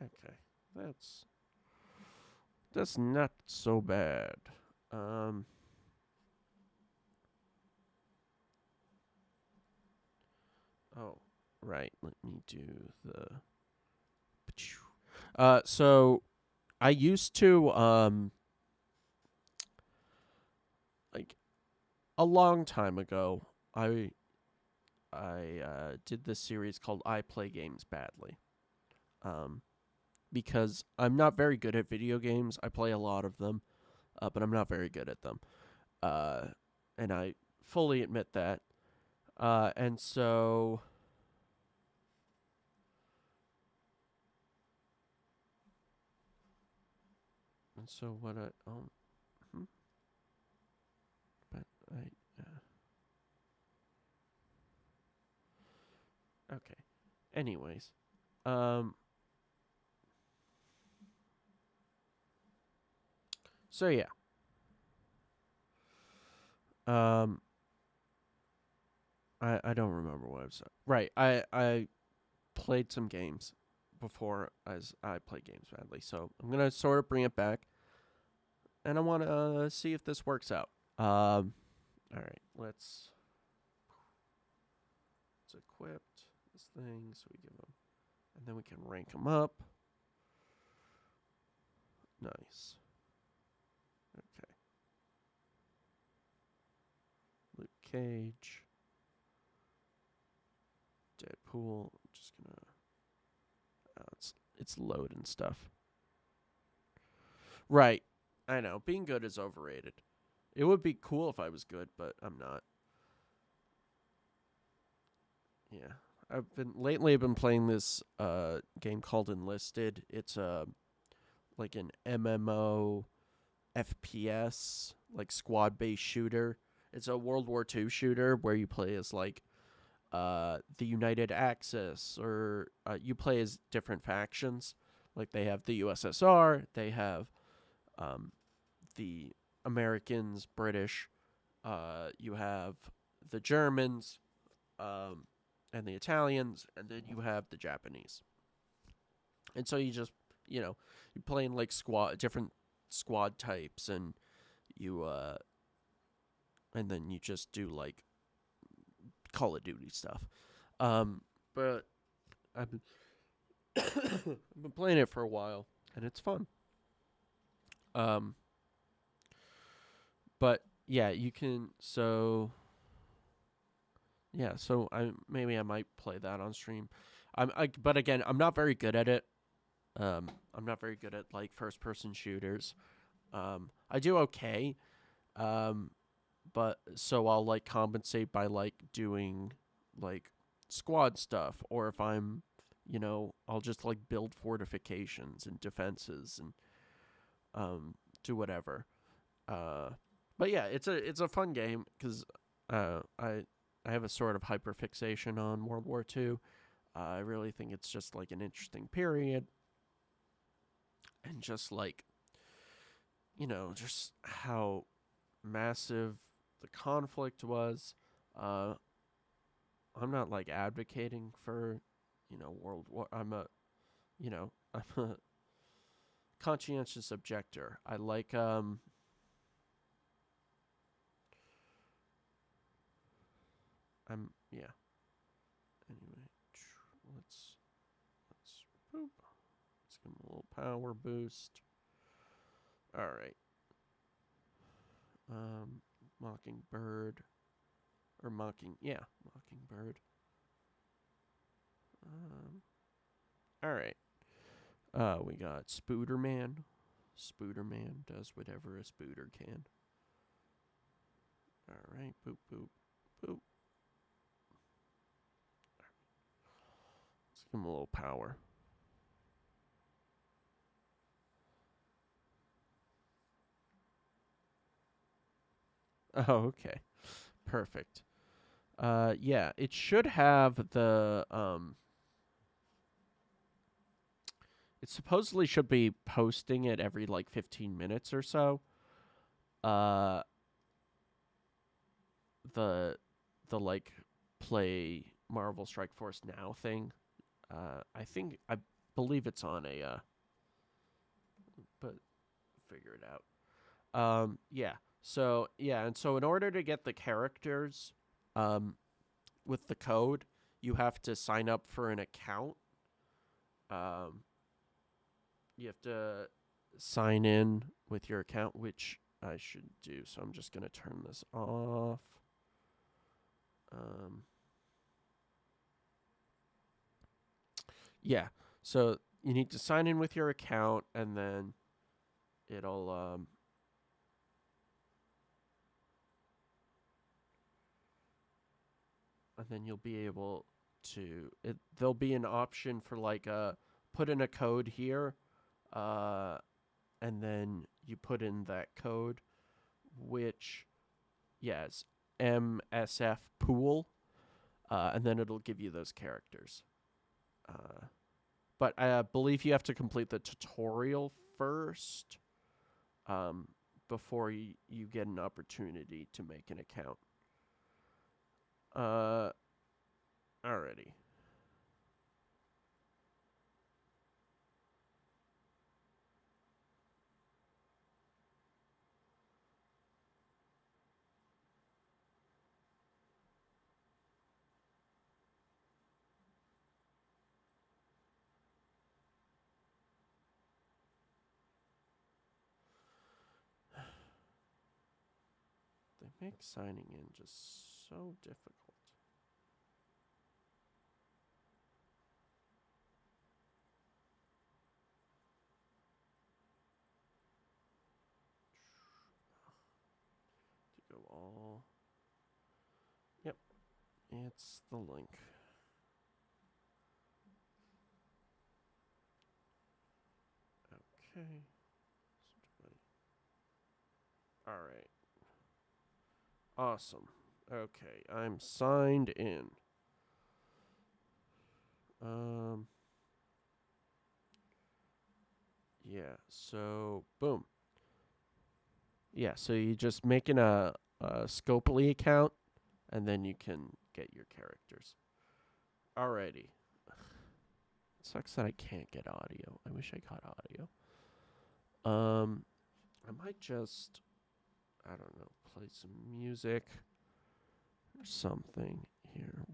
okay. That's not so bad. Oh, right. Let me do the. So I used to like a long time ago. I did this series called I Play Games Badly. Because I'm not very good at video games. I play a lot of them, but I'm not very good at them. And I fully admit that. And so what but okay. Anyways, so yeah. I don't remember what I was saying. Right, I played some games before as I play games badly, so I'm gonna sort of bring it back, and I want to see if this works out. All right, let's equipped this thing, so we give them, and then we can rank them up. Nice. Okay. Luke Cage. Deadpool. I'm just gonna. It's loading stuff. Right. I know. Being good is overrated. It would be cool if I was good, but I'm not. Yeah. I've been playing this game called Enlisted. It's like an MMO FPS, like squad-based shooter. It's a World War II shooter where you play as like the United Axis, or you play as different factions. Like they have the USSR, they have the Americans, British, you have the Germans, and the Italians, and then you have the Japanese. And so you just, you play in like different squad types, and you and then you just do like Call of Duty stuff. But I've been I've been playing it for a while, and it's fun. But yeah, you can. So I might play that on stream. But again, I'm not very good at it. I'm not very good at like first-person shooters. I do okay, but so I'll like compensate by like doing like squad stuff, or if I'm, I'll just like build fortifications and defenses and do whatever. But yeah, it's a fun game because I have a sort of hyperfixation on World War II. I really think it's just like an interesting period, and just like, just how massive the conflict was. I'm not like advocating for, World War. I'm a conscientious objector. I like Anyway, let's boop. Let's give him a little power boost. All right. Mockingbird. Or Mockingbird. All right. We got Spooderman. Spooderman does whatever a Spooder can. All right. Boop, boop, boop. Let's give him a little power. Oh, okay. Perfect. Yeah, it should have the, it supposedly should be posting it every, like, 15 minutes or so. The like, play Marvel Strike Force Now thing. I believe it's on a, but figure it out. Yeah. So, yeah, and so in order to get the characters, with the code, you have to sign up for an account. You have to sign in with your account, which I should do. So I'm just going to turn this off. Yeah, so you need to sign in with your account, and then it'll, and then you'll be able to, there'll be an option for like put in a code here, and then you put in that code, which, yes, MSF pool, and then it'll give you those characters. But I believe you have to complete the tutorial first, before you get an opportunity to make an account. Alrighty. They make signing in just so difficult. To go all. Yep, it's the link. Okay. All right. Awesome. Okay, I'm signed in. Yeah, so boom. Yeah, so you just making a Scopely account, and then you can get your characters. Alrighty. It sucks that I can't get audio. I wish I got audio. I might just, I don't know, play some music or something here.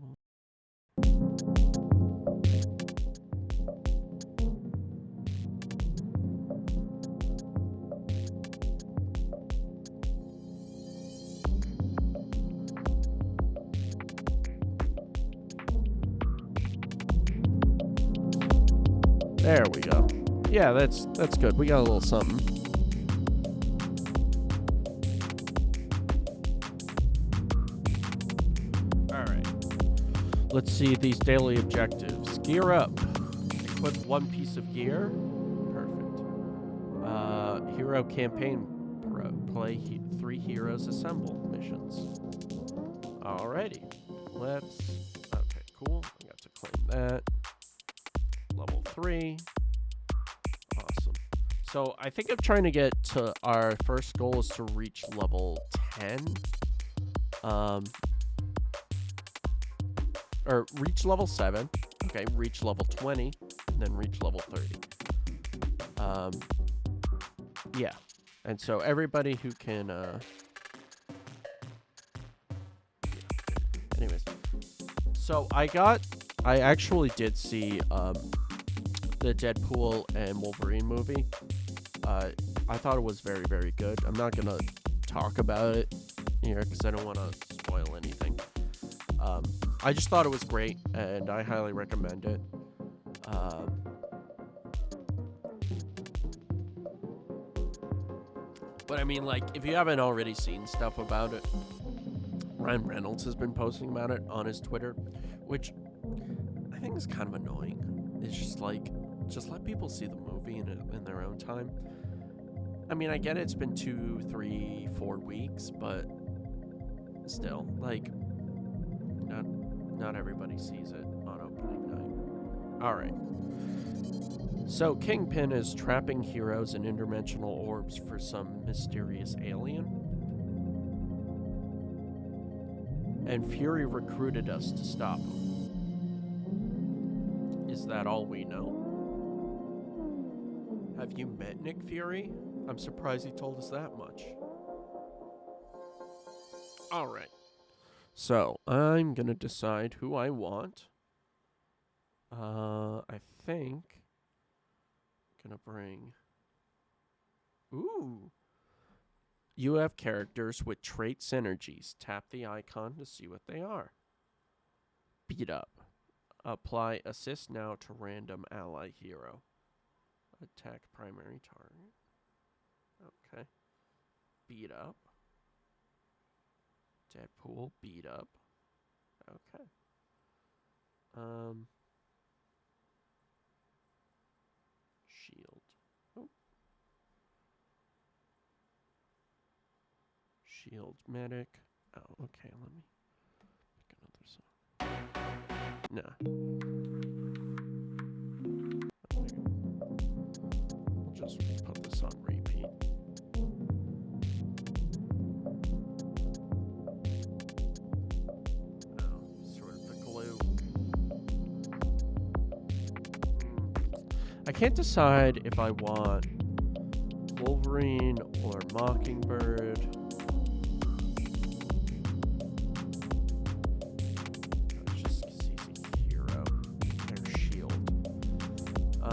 There we go. Yeah, that's good. We got a little something. Let's see these daily objectives. Gear up. Equip 1 piece of gear. Perfect. Hero campaign. Play 3 heroes assemble missions. Alrighty. Okay, cool. I got to claim that. Level 3. Awesome. So I think I'm trying to get to our first goal is to reach level 10. Or reach level 7. Okay, reach level 20. And then reach level 30. Yeah. And so everybody who can, anyways. So I actually did see, the Deadpool and Wolverine movie. I thought it was very, very good. I'm not gonna talk about it here because I don't want to spoil anything. I just thought it was great, and I highly recommend it. But I mean, like, if you haven't already seen stuff about it, Ryan Reynolds has been posting about it on his Twitter, which I think is kind of annoying. It's just like, just let people see the movie in their own time. I mean, I get it, it's been 2, 3, 4 weeks, but still, like, not everybody sees it on opening night. Alright. So, Kingpin is trapping heroes in interdimensional orbs for some mysterious alien. And Fury recruited us to stop him. Is that all we know? Have you met Nick Fury? I'm surprised he told us that much. Alright. So, I'm gonna decide who I want. I think... Gonna bring... Ooh! You have characters with trait synergies. Tap the icon to see what they are. Beat up. Apply assist now to random ally hero. Attack primary target. Okay. Beat up. Deadpool, beat up. Okay. Shield. Oh. Shield medic. Oh, okay, let me pick another song. Nah. We'll just put this on repeat. I can't decide if I want Wolverine or Mockingbird. It's just CC Hero. Their Shield. I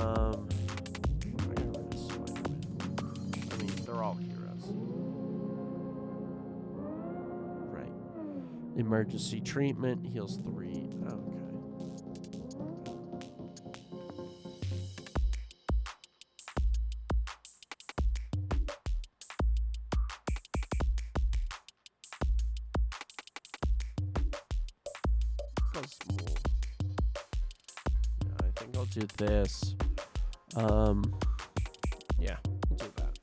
mean, they're all heroes. Right. Emergency treatment heals 3. Okay. Do this. Yeah, we'll do that.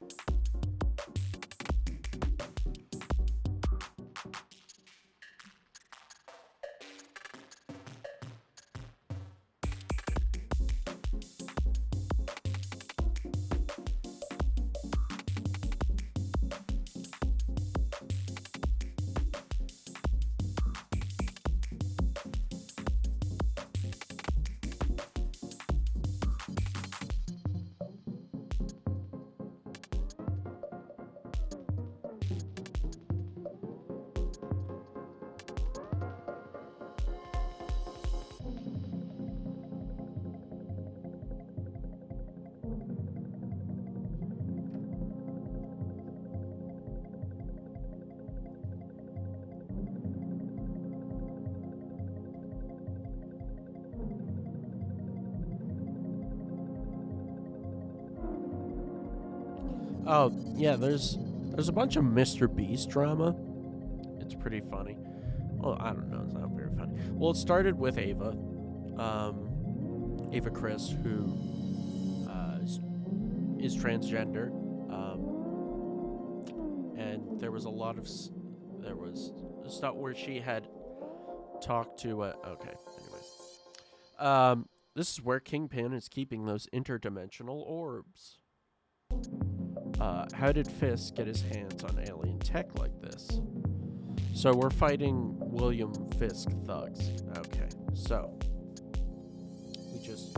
Oh, yeah, there's a bunch of Mr. Beast drama. It's pretty funny. Well, I don't know, it's not very funny. Well, it started with Ava. Ava Chris, who is transgender. And there was a lot of... There was stuff where she had talked to... okay, anyways. This is where Kingpin is keeping those interdimensional orbs. How did Fisk get his hands on alien tech like this? So we're fighting William Fisk thugs. Okay, so we just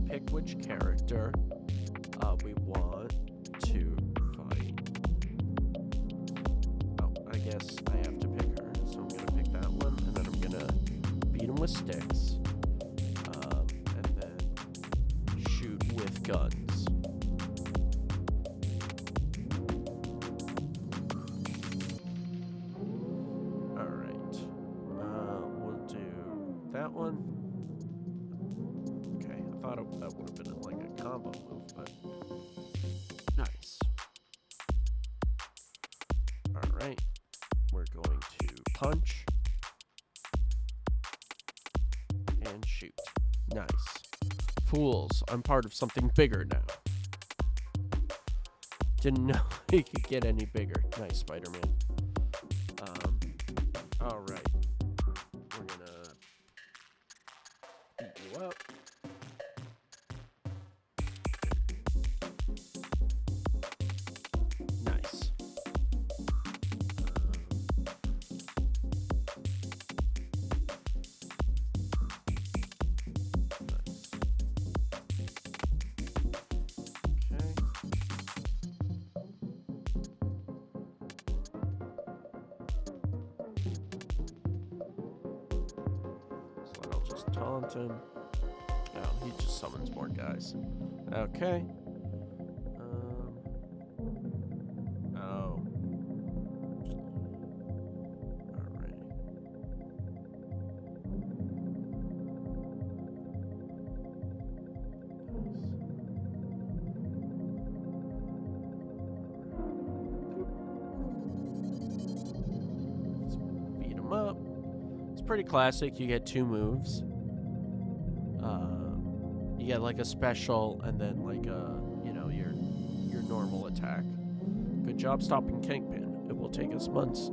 pick which character we want to fight. Oh, I guess I have to pick her. So I'm gonna pick that one, and then I'm gonna beat him with sticks, and then shoot with guns. That one. Okay, I thought that would have been like a combo move, but nice. Alright, we're going to punch and shoot. Nice. Fools, I'm part of something bigger now. Didn't know he could get any bigger. Nice, Spider-Man. Alright. We're gonna beat you up. Nice. Taunt him. Oh, he just summons more guys. Okay. Oh. Alright. Let's beat him up. It's pretty classic. You get 2 moves. You get like a special and then like a, you know, your normal attack. Good job stopping Kingpin. It will take us months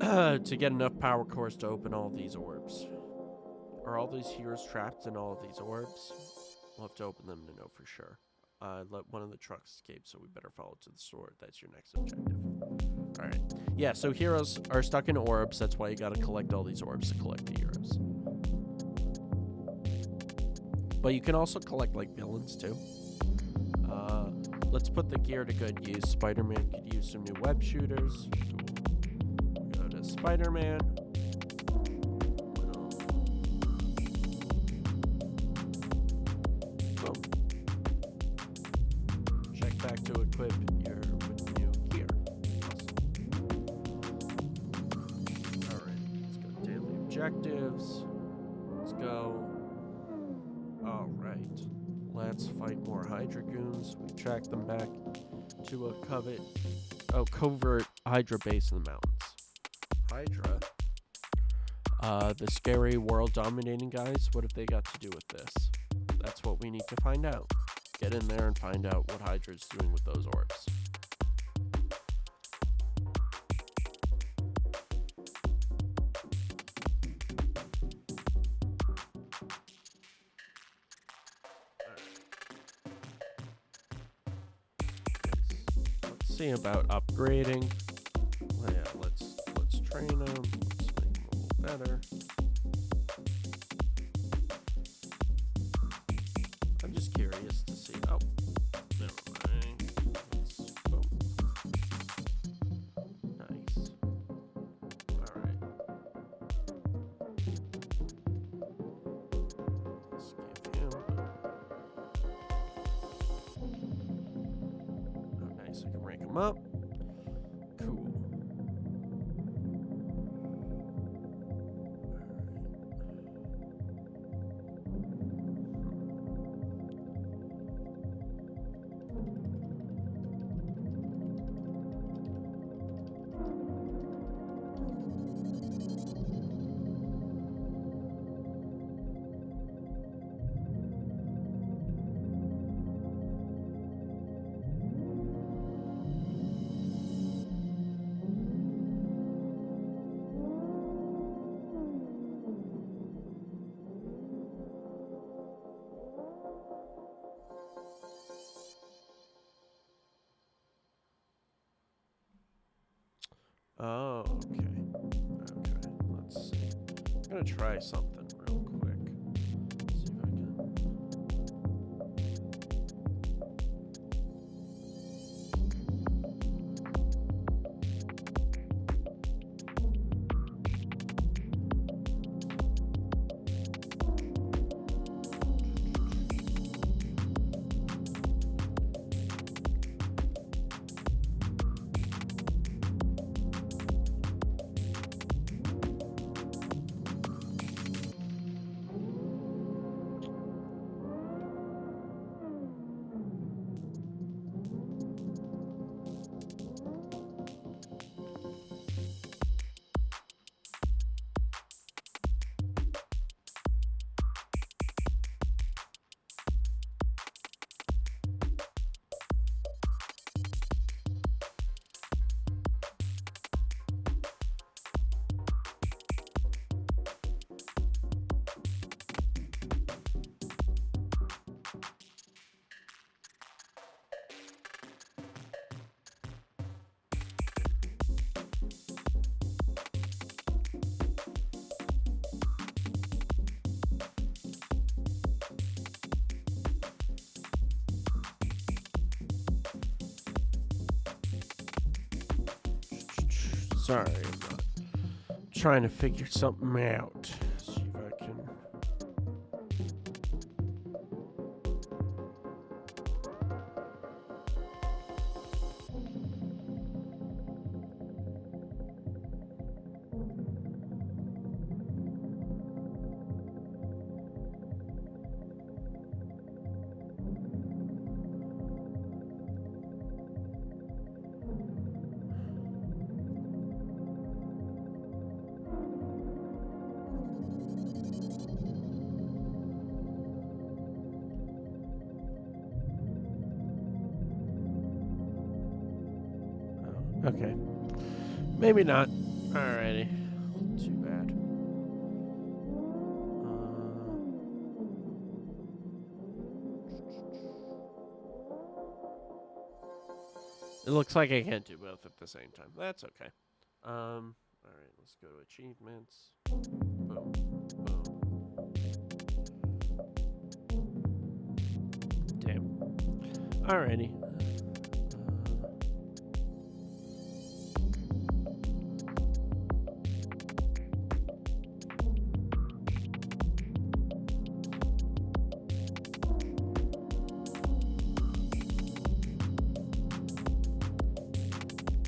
to get enough power cores to open all these orbs. Are all these heroes trapped in all of these orbs? We'll have to open them to know for sure. Let one of the trucks escape, so we better follow to the store. That's your next objective. Alright. Yeah, so heroes are stuck in orbs. That's why you gotta collect all these orbs to collect the heroes. But you can also collect, like, villains, too. Let's put the gear to good use. Spider-Man could use some new web shooters. Go to Spider-Man. Boom. Check back to equip your new gear. Awesome. Alright, let's go daily objectives. Let's go. Alright, let's fight more Hydra goons. We track them back to a covert Hydra base in the mountains. Hydra? The scary world-dominating guys? What have they got to do with this? That's what we need to find out. Get in there and find out what Hydra's doing with those orbs. See about upgrading. Well, yeah, let's train them. Let's make them a little better. I'm just curious to see. Oh, never mind. Let's go. Nice. All right. Let's give him. Oh, nice. I can rank him up. Cool. gonna try something real quick. See if I can. Sorry, I'm trying to figure something out. See if I can. Okay. Maybe not. Alrighty. Too bad. It looks like I can't do both at the same time. That's okay. Alright, let's go to achievements. Boom. Boom. Damn. Alrighty.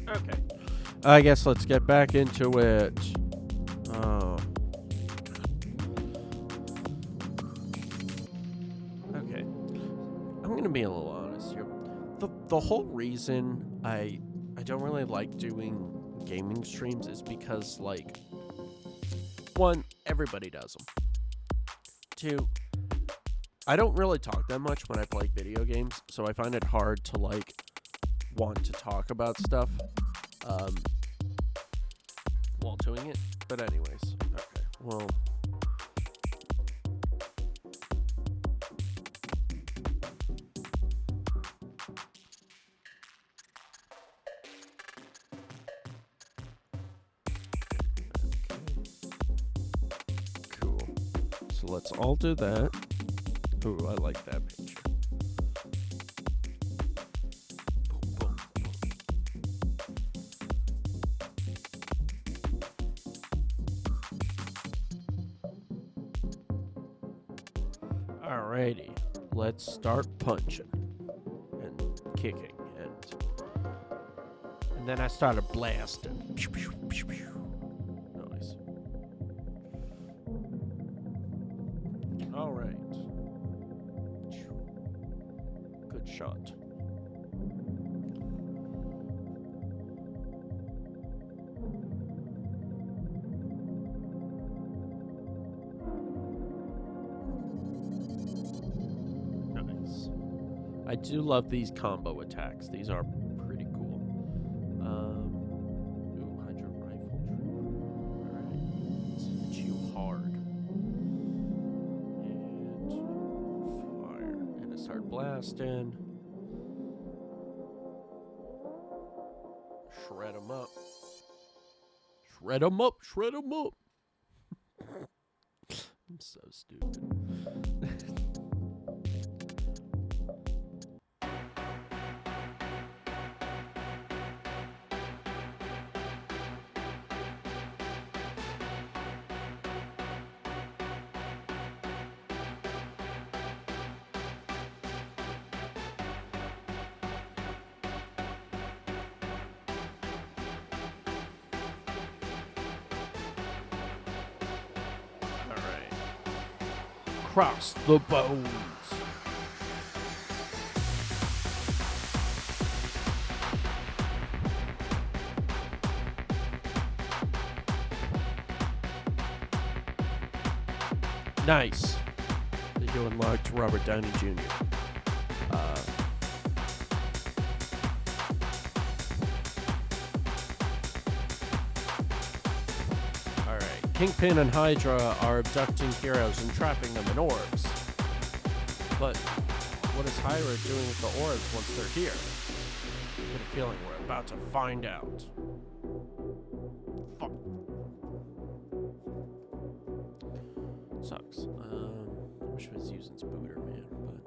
Okay. I guess let's get back into it. Oh. Okay. I'm going to be a little honest here. The whole reason I don't really like doing gaming streams is because, like, one, everybody does them. Two, I don't really talk that much when I play video games, so I find it hard to, like, want to talk about stuff while doing it. But anyways, okay, well, cool. So let's all do that. Ooh, I like that picture. Alrighty, let's start punching and kicking, and then I started blasting. Nice. All right. Good shot. I do love these combo attacks. These are pretty cool. Ooh, Hydra Rifle Trooper. Alright. Let's hit you hard. And fire. And I start blasting. Shred them up. Shred them up. Shred them up. I'm so stupid. Cross the bones. Nice. You unlocked Robert Downey Jr. Alright. Kingpin and Hydra are abducting heroes and trapping them in orbs. But what is Hydra doing with the orbs once they're here? I get a feeling we're about to find out. Fuck. Sucks. I wish I was using Spooter, man, but...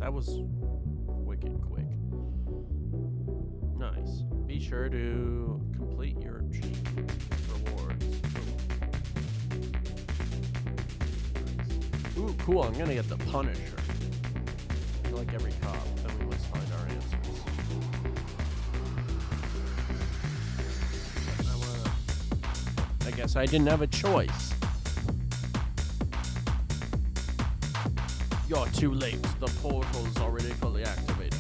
That was wicked quick. Nice. Be sure to complete your cheat rewards. Nice. Ooh, cool. I'm gonna get the Punisher. Like every cop, then we must find our answers. I guess I didn't have a choice. You're too late. The portal's already fully activated.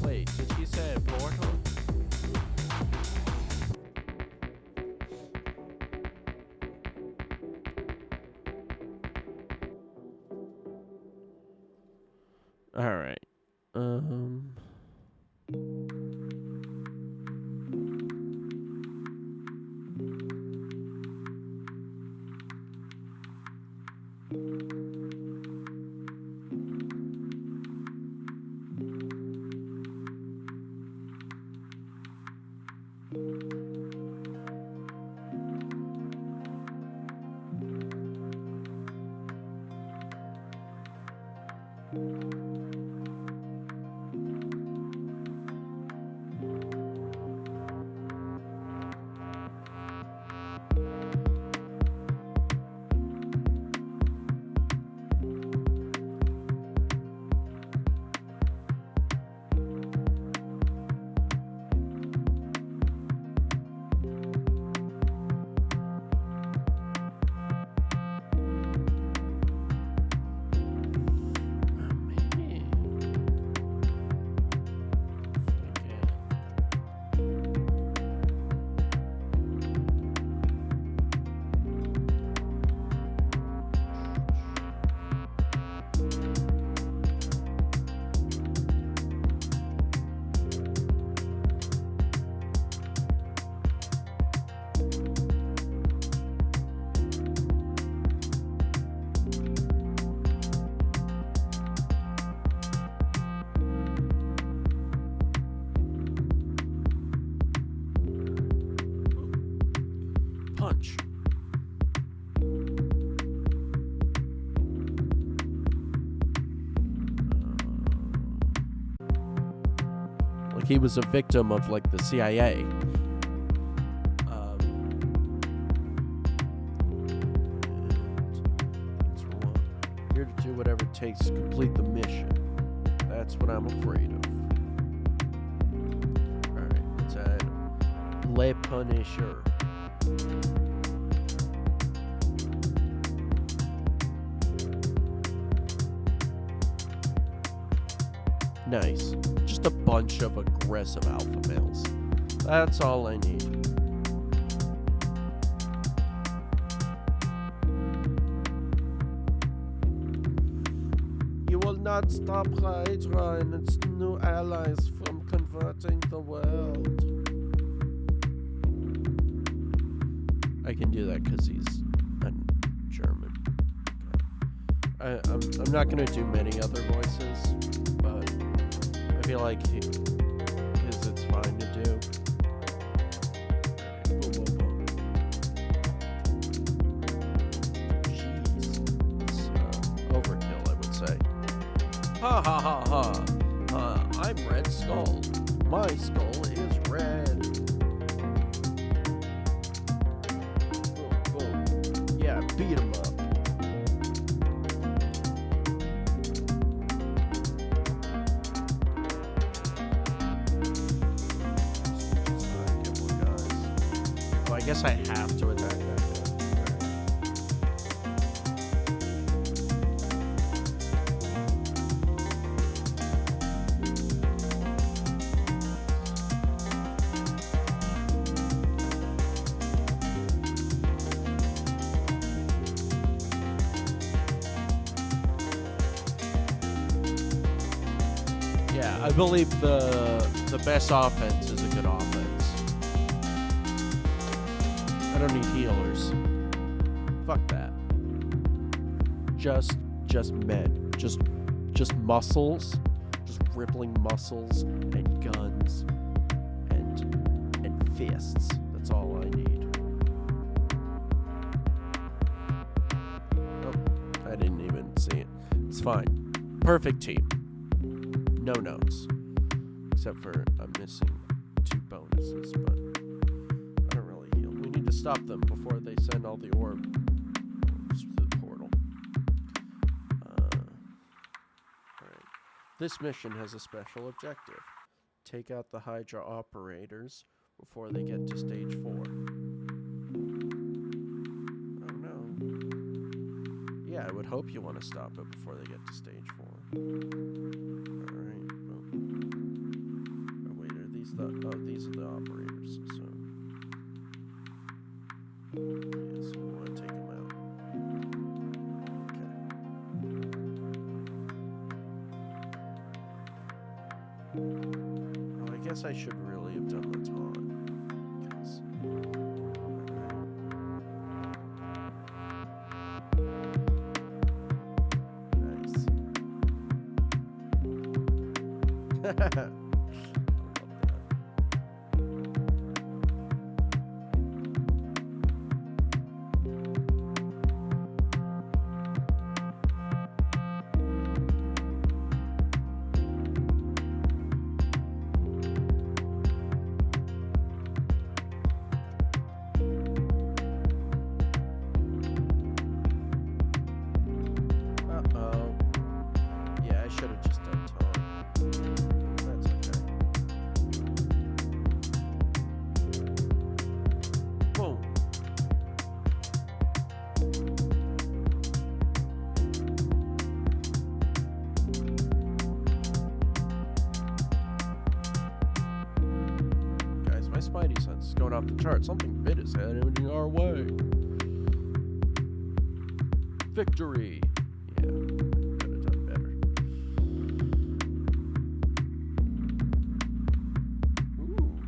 Wait, did he say a portal? Alright. Punch. Like he was a victim of like the CIA. Here to do whatever it takes to complete the mission. That's what I'm afraid of. Alright, let's add Le Punisher. Nice. Just a bunch of aggressive alpha males. That's all I need. You will not stop Hydra and its new allies from converting the world. I can do that because he's German. I'm not going to do many other voices, but I feel like it's fine to do. Boom, boom, boom. Jeez. It's overkill, I would say. Ha ha ha ha. I'm Red Skull. My skull is red. Boom, boom. Yeah, beat him up. I guess I have to attack that guy. Yeah, I believe the best offense is a good offense. I don't need healers. Fuck that. Just men. Just muscles. Just rippling muscles and guns and fists. That's all I need. Oh, I didn't even see it. It's fine. Perfect team. No notes. Except for I'm missing 2 bonuses, but I don't really heal. We need to stop them before they send all the orbs to the portal. Alright. This mission has a special objective. Take out the Hydra operators before they get to stage 4. Oh no. Yeah, I would hope you want to stop it before they get to stage 4. Alright, boom. Oh wait, are these these are the operators, so yeah, so we want to take them out. Okay. Oh, I guess I should really have done the taunt. Because nice. Uh-oh. Yeah, I should have just done taunt. That's okay. Boom. Guys, my spidey sense is going off the chart. Something big is heading our way. Victory. Yeah, could have done better. Ooh.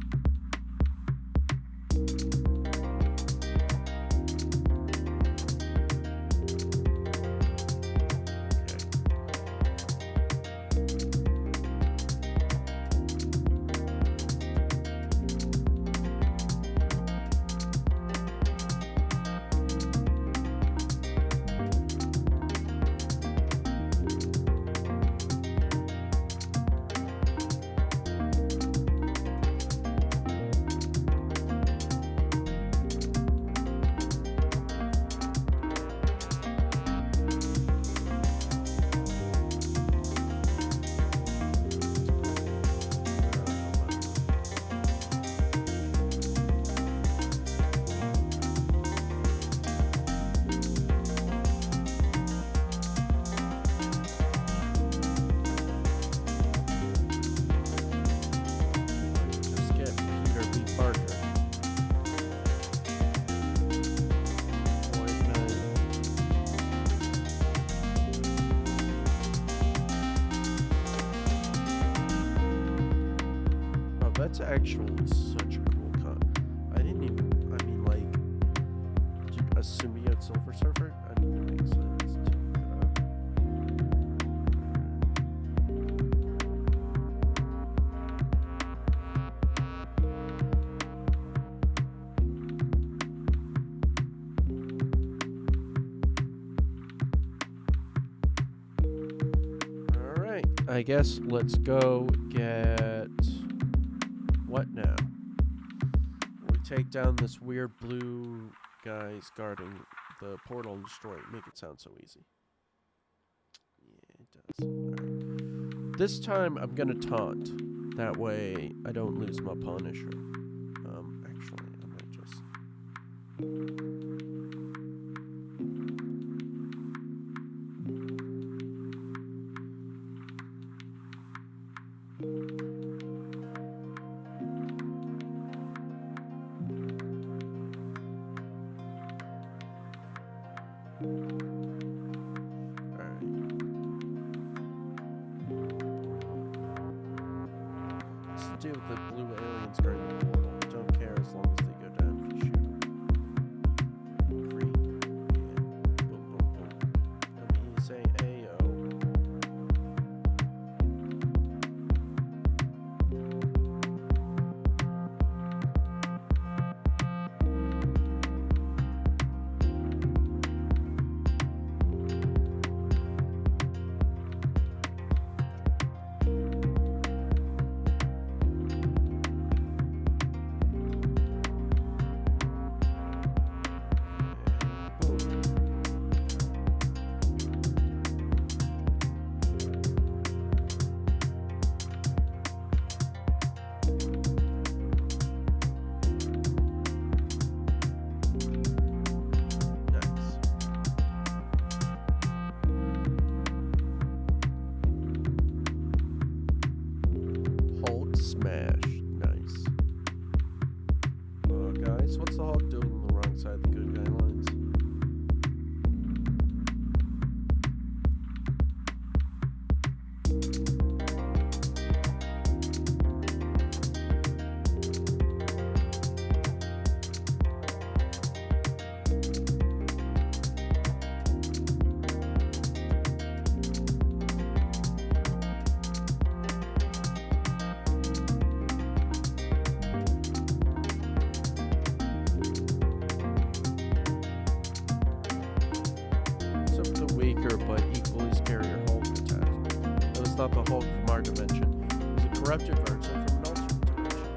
That's actually such a cool cut. I didn't even, I mean, like, a symbiote Silver Surfer? I didn't even make sense. Alright, I guess let's go get... what now? We take down this weird blue guys guarding the portal and destroy it. Make it sound so easy. Yeah, it does. Alright. This time I'm gonna taunt. That way I don't lose my Punisher. Actually, I might just... Let's deal with the blue aliens guarding the portal. Don't care as long as they go down if you shoot them. Green. Yeah. Boom, boom, boom. Let me say AO. Hulk smash. Nice. Guys, what's the Hulk doing on the wrong side of the good guy lines? But equally scarier Hulk attack. That was not the Hulk from our dimension. It was a corrupted version from an alternate dimension.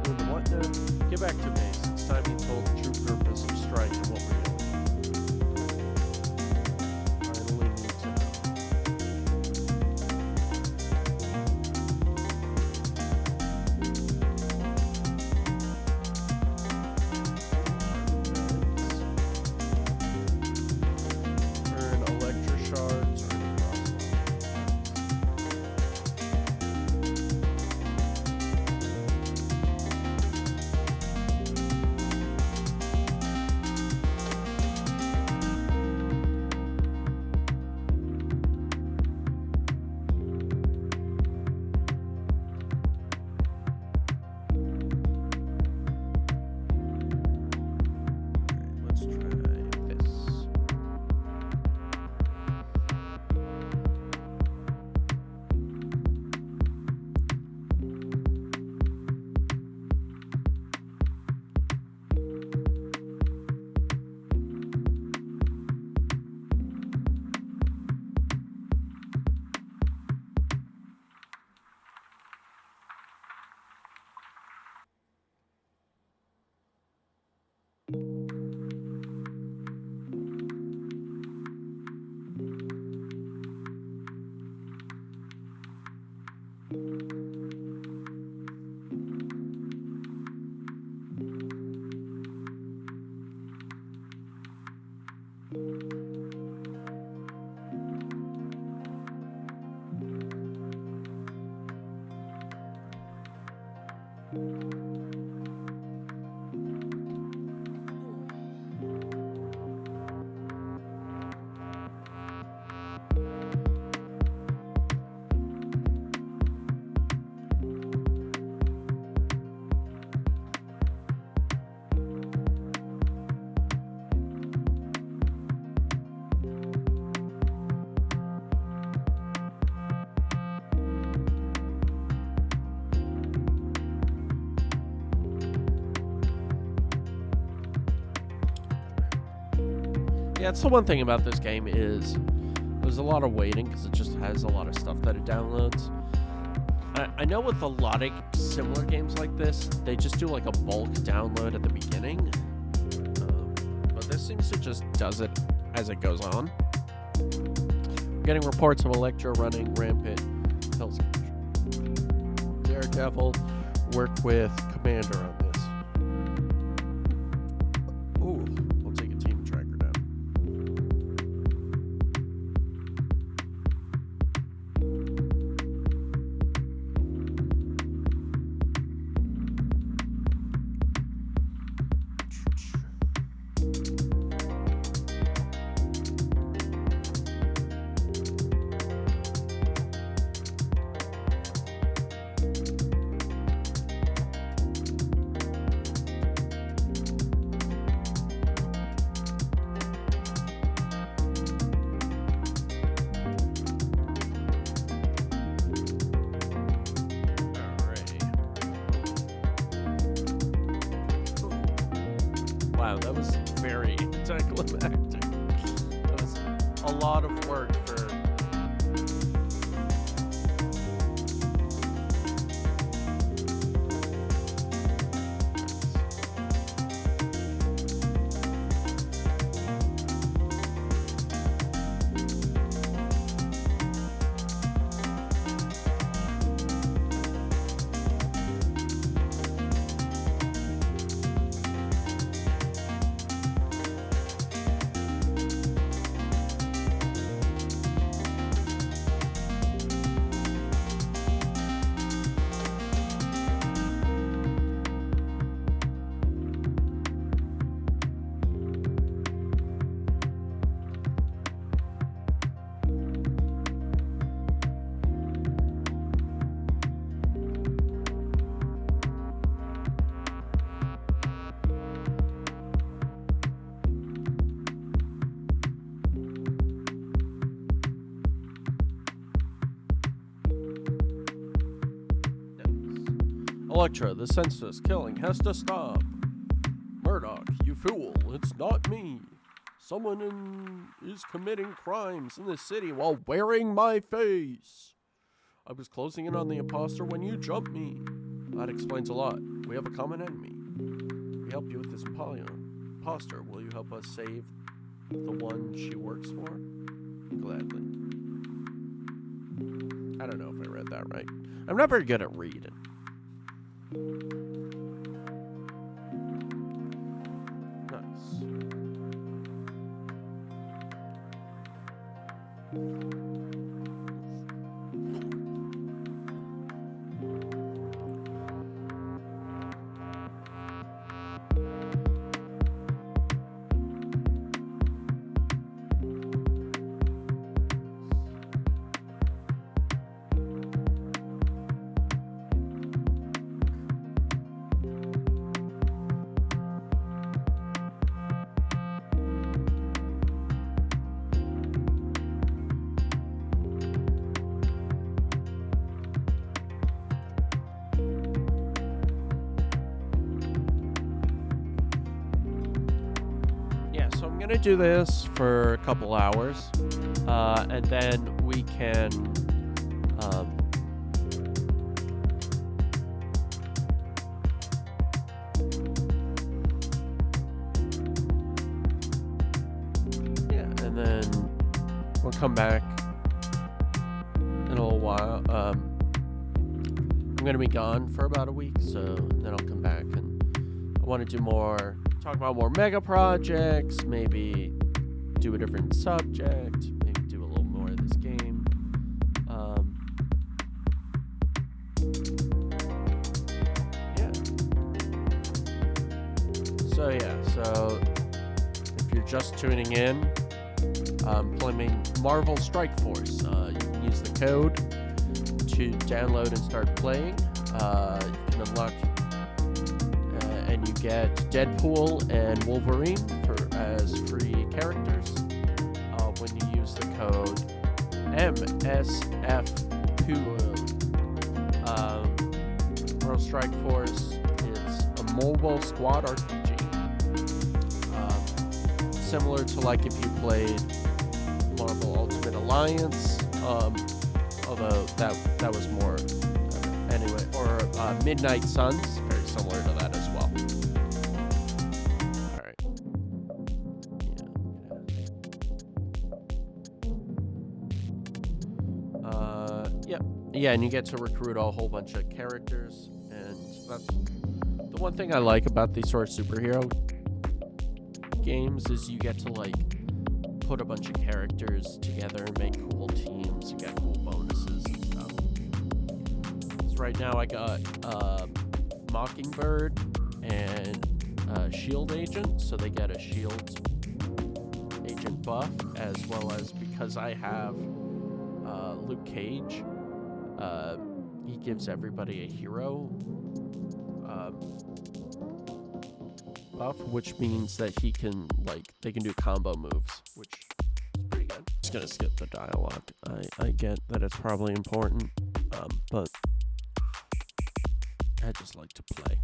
Doing the what now? Get back to base. It's time you told the true purpose of Strike and what we're doing. Finally need to know. Shards or crossbow. Yeah, it's the one thing about this game is there's a lot of waiting because it just has a lot of stuff that it downloads. I know with a lot of similar games like this, they just do like a bulk download at the beginning. But this seems to just does it as it goes on. We're getting reports of Elektra running rampant Hell's Kitchen. Daredevil work with Commander on this. Ooh, we'll take a team tracker down. Wow, that was very anticlimactic. That was a lot of work for... Elektra, the senseless killing has to stop. Murdoch, you fool, it's not me. Someone is committing crimes in the city while wearing my face. I was closing in on the imposter when you jumped me. That explains a lot. We have a common enemy. We help you with this imposter. Will you help us save the one she works for? Gladly. I don't know if I read that right. I'm not very good at reading. Nice. Gonna do this for a couple hours, and then we can and then we'll come back in a little while. I'm gonna be gone for about a week, so then I'll come back, and I want to do more. Talk about more mega projects, maybe do a different subject, maybe do a little more of this game. So if you're just tuning in, playing Marvel Strike Force. You can use the code to download and start playing. You can unlock and you get Deadpool and Wolverine as free characters when you use the code MSF2. Marvel Strike Force is a mobile squad RPG. similar to like if you played Marvel Ultimate Alliance, although that was more anyway, or Midnight Suns, very similar to that as well. All right. Yeah, and you get to recruit a whole bunch of characters, and that's the one thing I like about these sort of superhero games is you get to like put a bunch of characters together and make cool teams and get cool bonuses and stuff. So right now I got Mockingbird and Shield Agent, so they get a Shield Agent buff, as well as because I have Luke Cage, he gives everybody a hero buff, which means that he can they can do combo moves, which is pretty good. Just gonna skip the dialogue. I get that it's probably important, but I just like to play.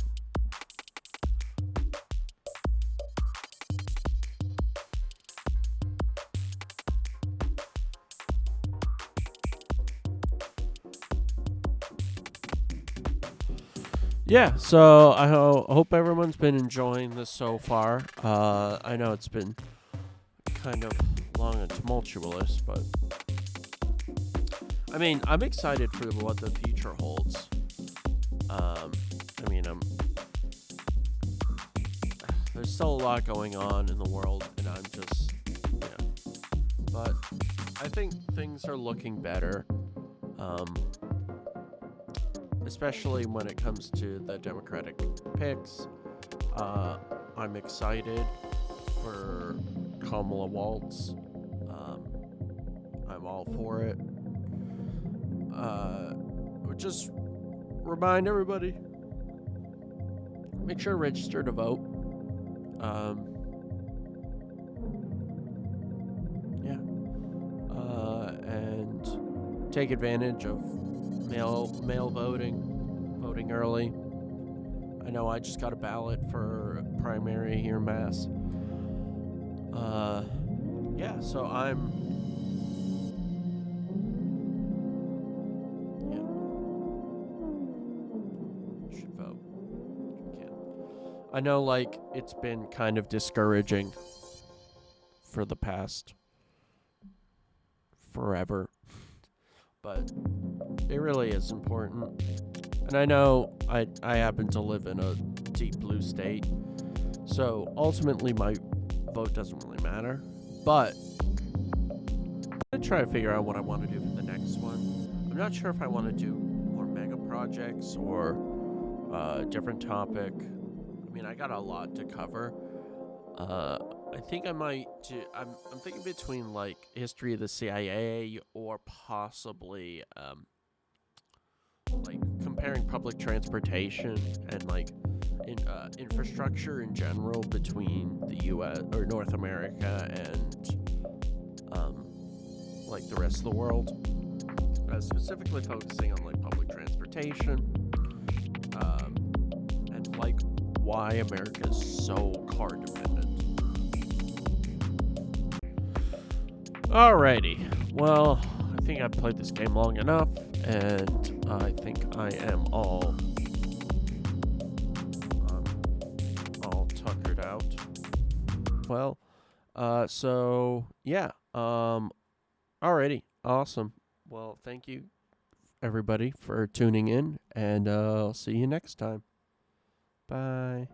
Yeah, so I hope everyone's been enjoying this so far. I know it's been kind of long and tumultuous, but I mean, I'm excited for what the future holds. There's still a lot going on in the world, and I'm just, but I think things are looking better. Especially when it comes to the Democratic picks. I'm excited for Kamala Waltz. I'm all for it. Just remind everybody, make sure to register to vote. And take advantage of mail voting early. I know I just got a ballot for a primary here in Mass. So I'm should vote. I know it's been kind of discouraging for the past forever, but it really is important. And I know I happen to live in a deep blue state, so ultimately my vote doesn't really matter. But I'm going to try to figure out what I want to do for the next one. I'm not sure if I want to do more mega projects or a different topic. I mean, I got a lot to cover. I think I might do, I'm thinking between history of the CIA or possibly comparing public transportation and infrastructure in general between the U.S. or North America and the rest of the world. Specifically focusing on public transportation and why America is so car dependent. Alrighty, well, I think I've played this game long enough, and I think I am all tuckered out. Well, so yeah, alrighty, awesome. Well, thank you everybody for tuning in, and I'll see you next time. Bye.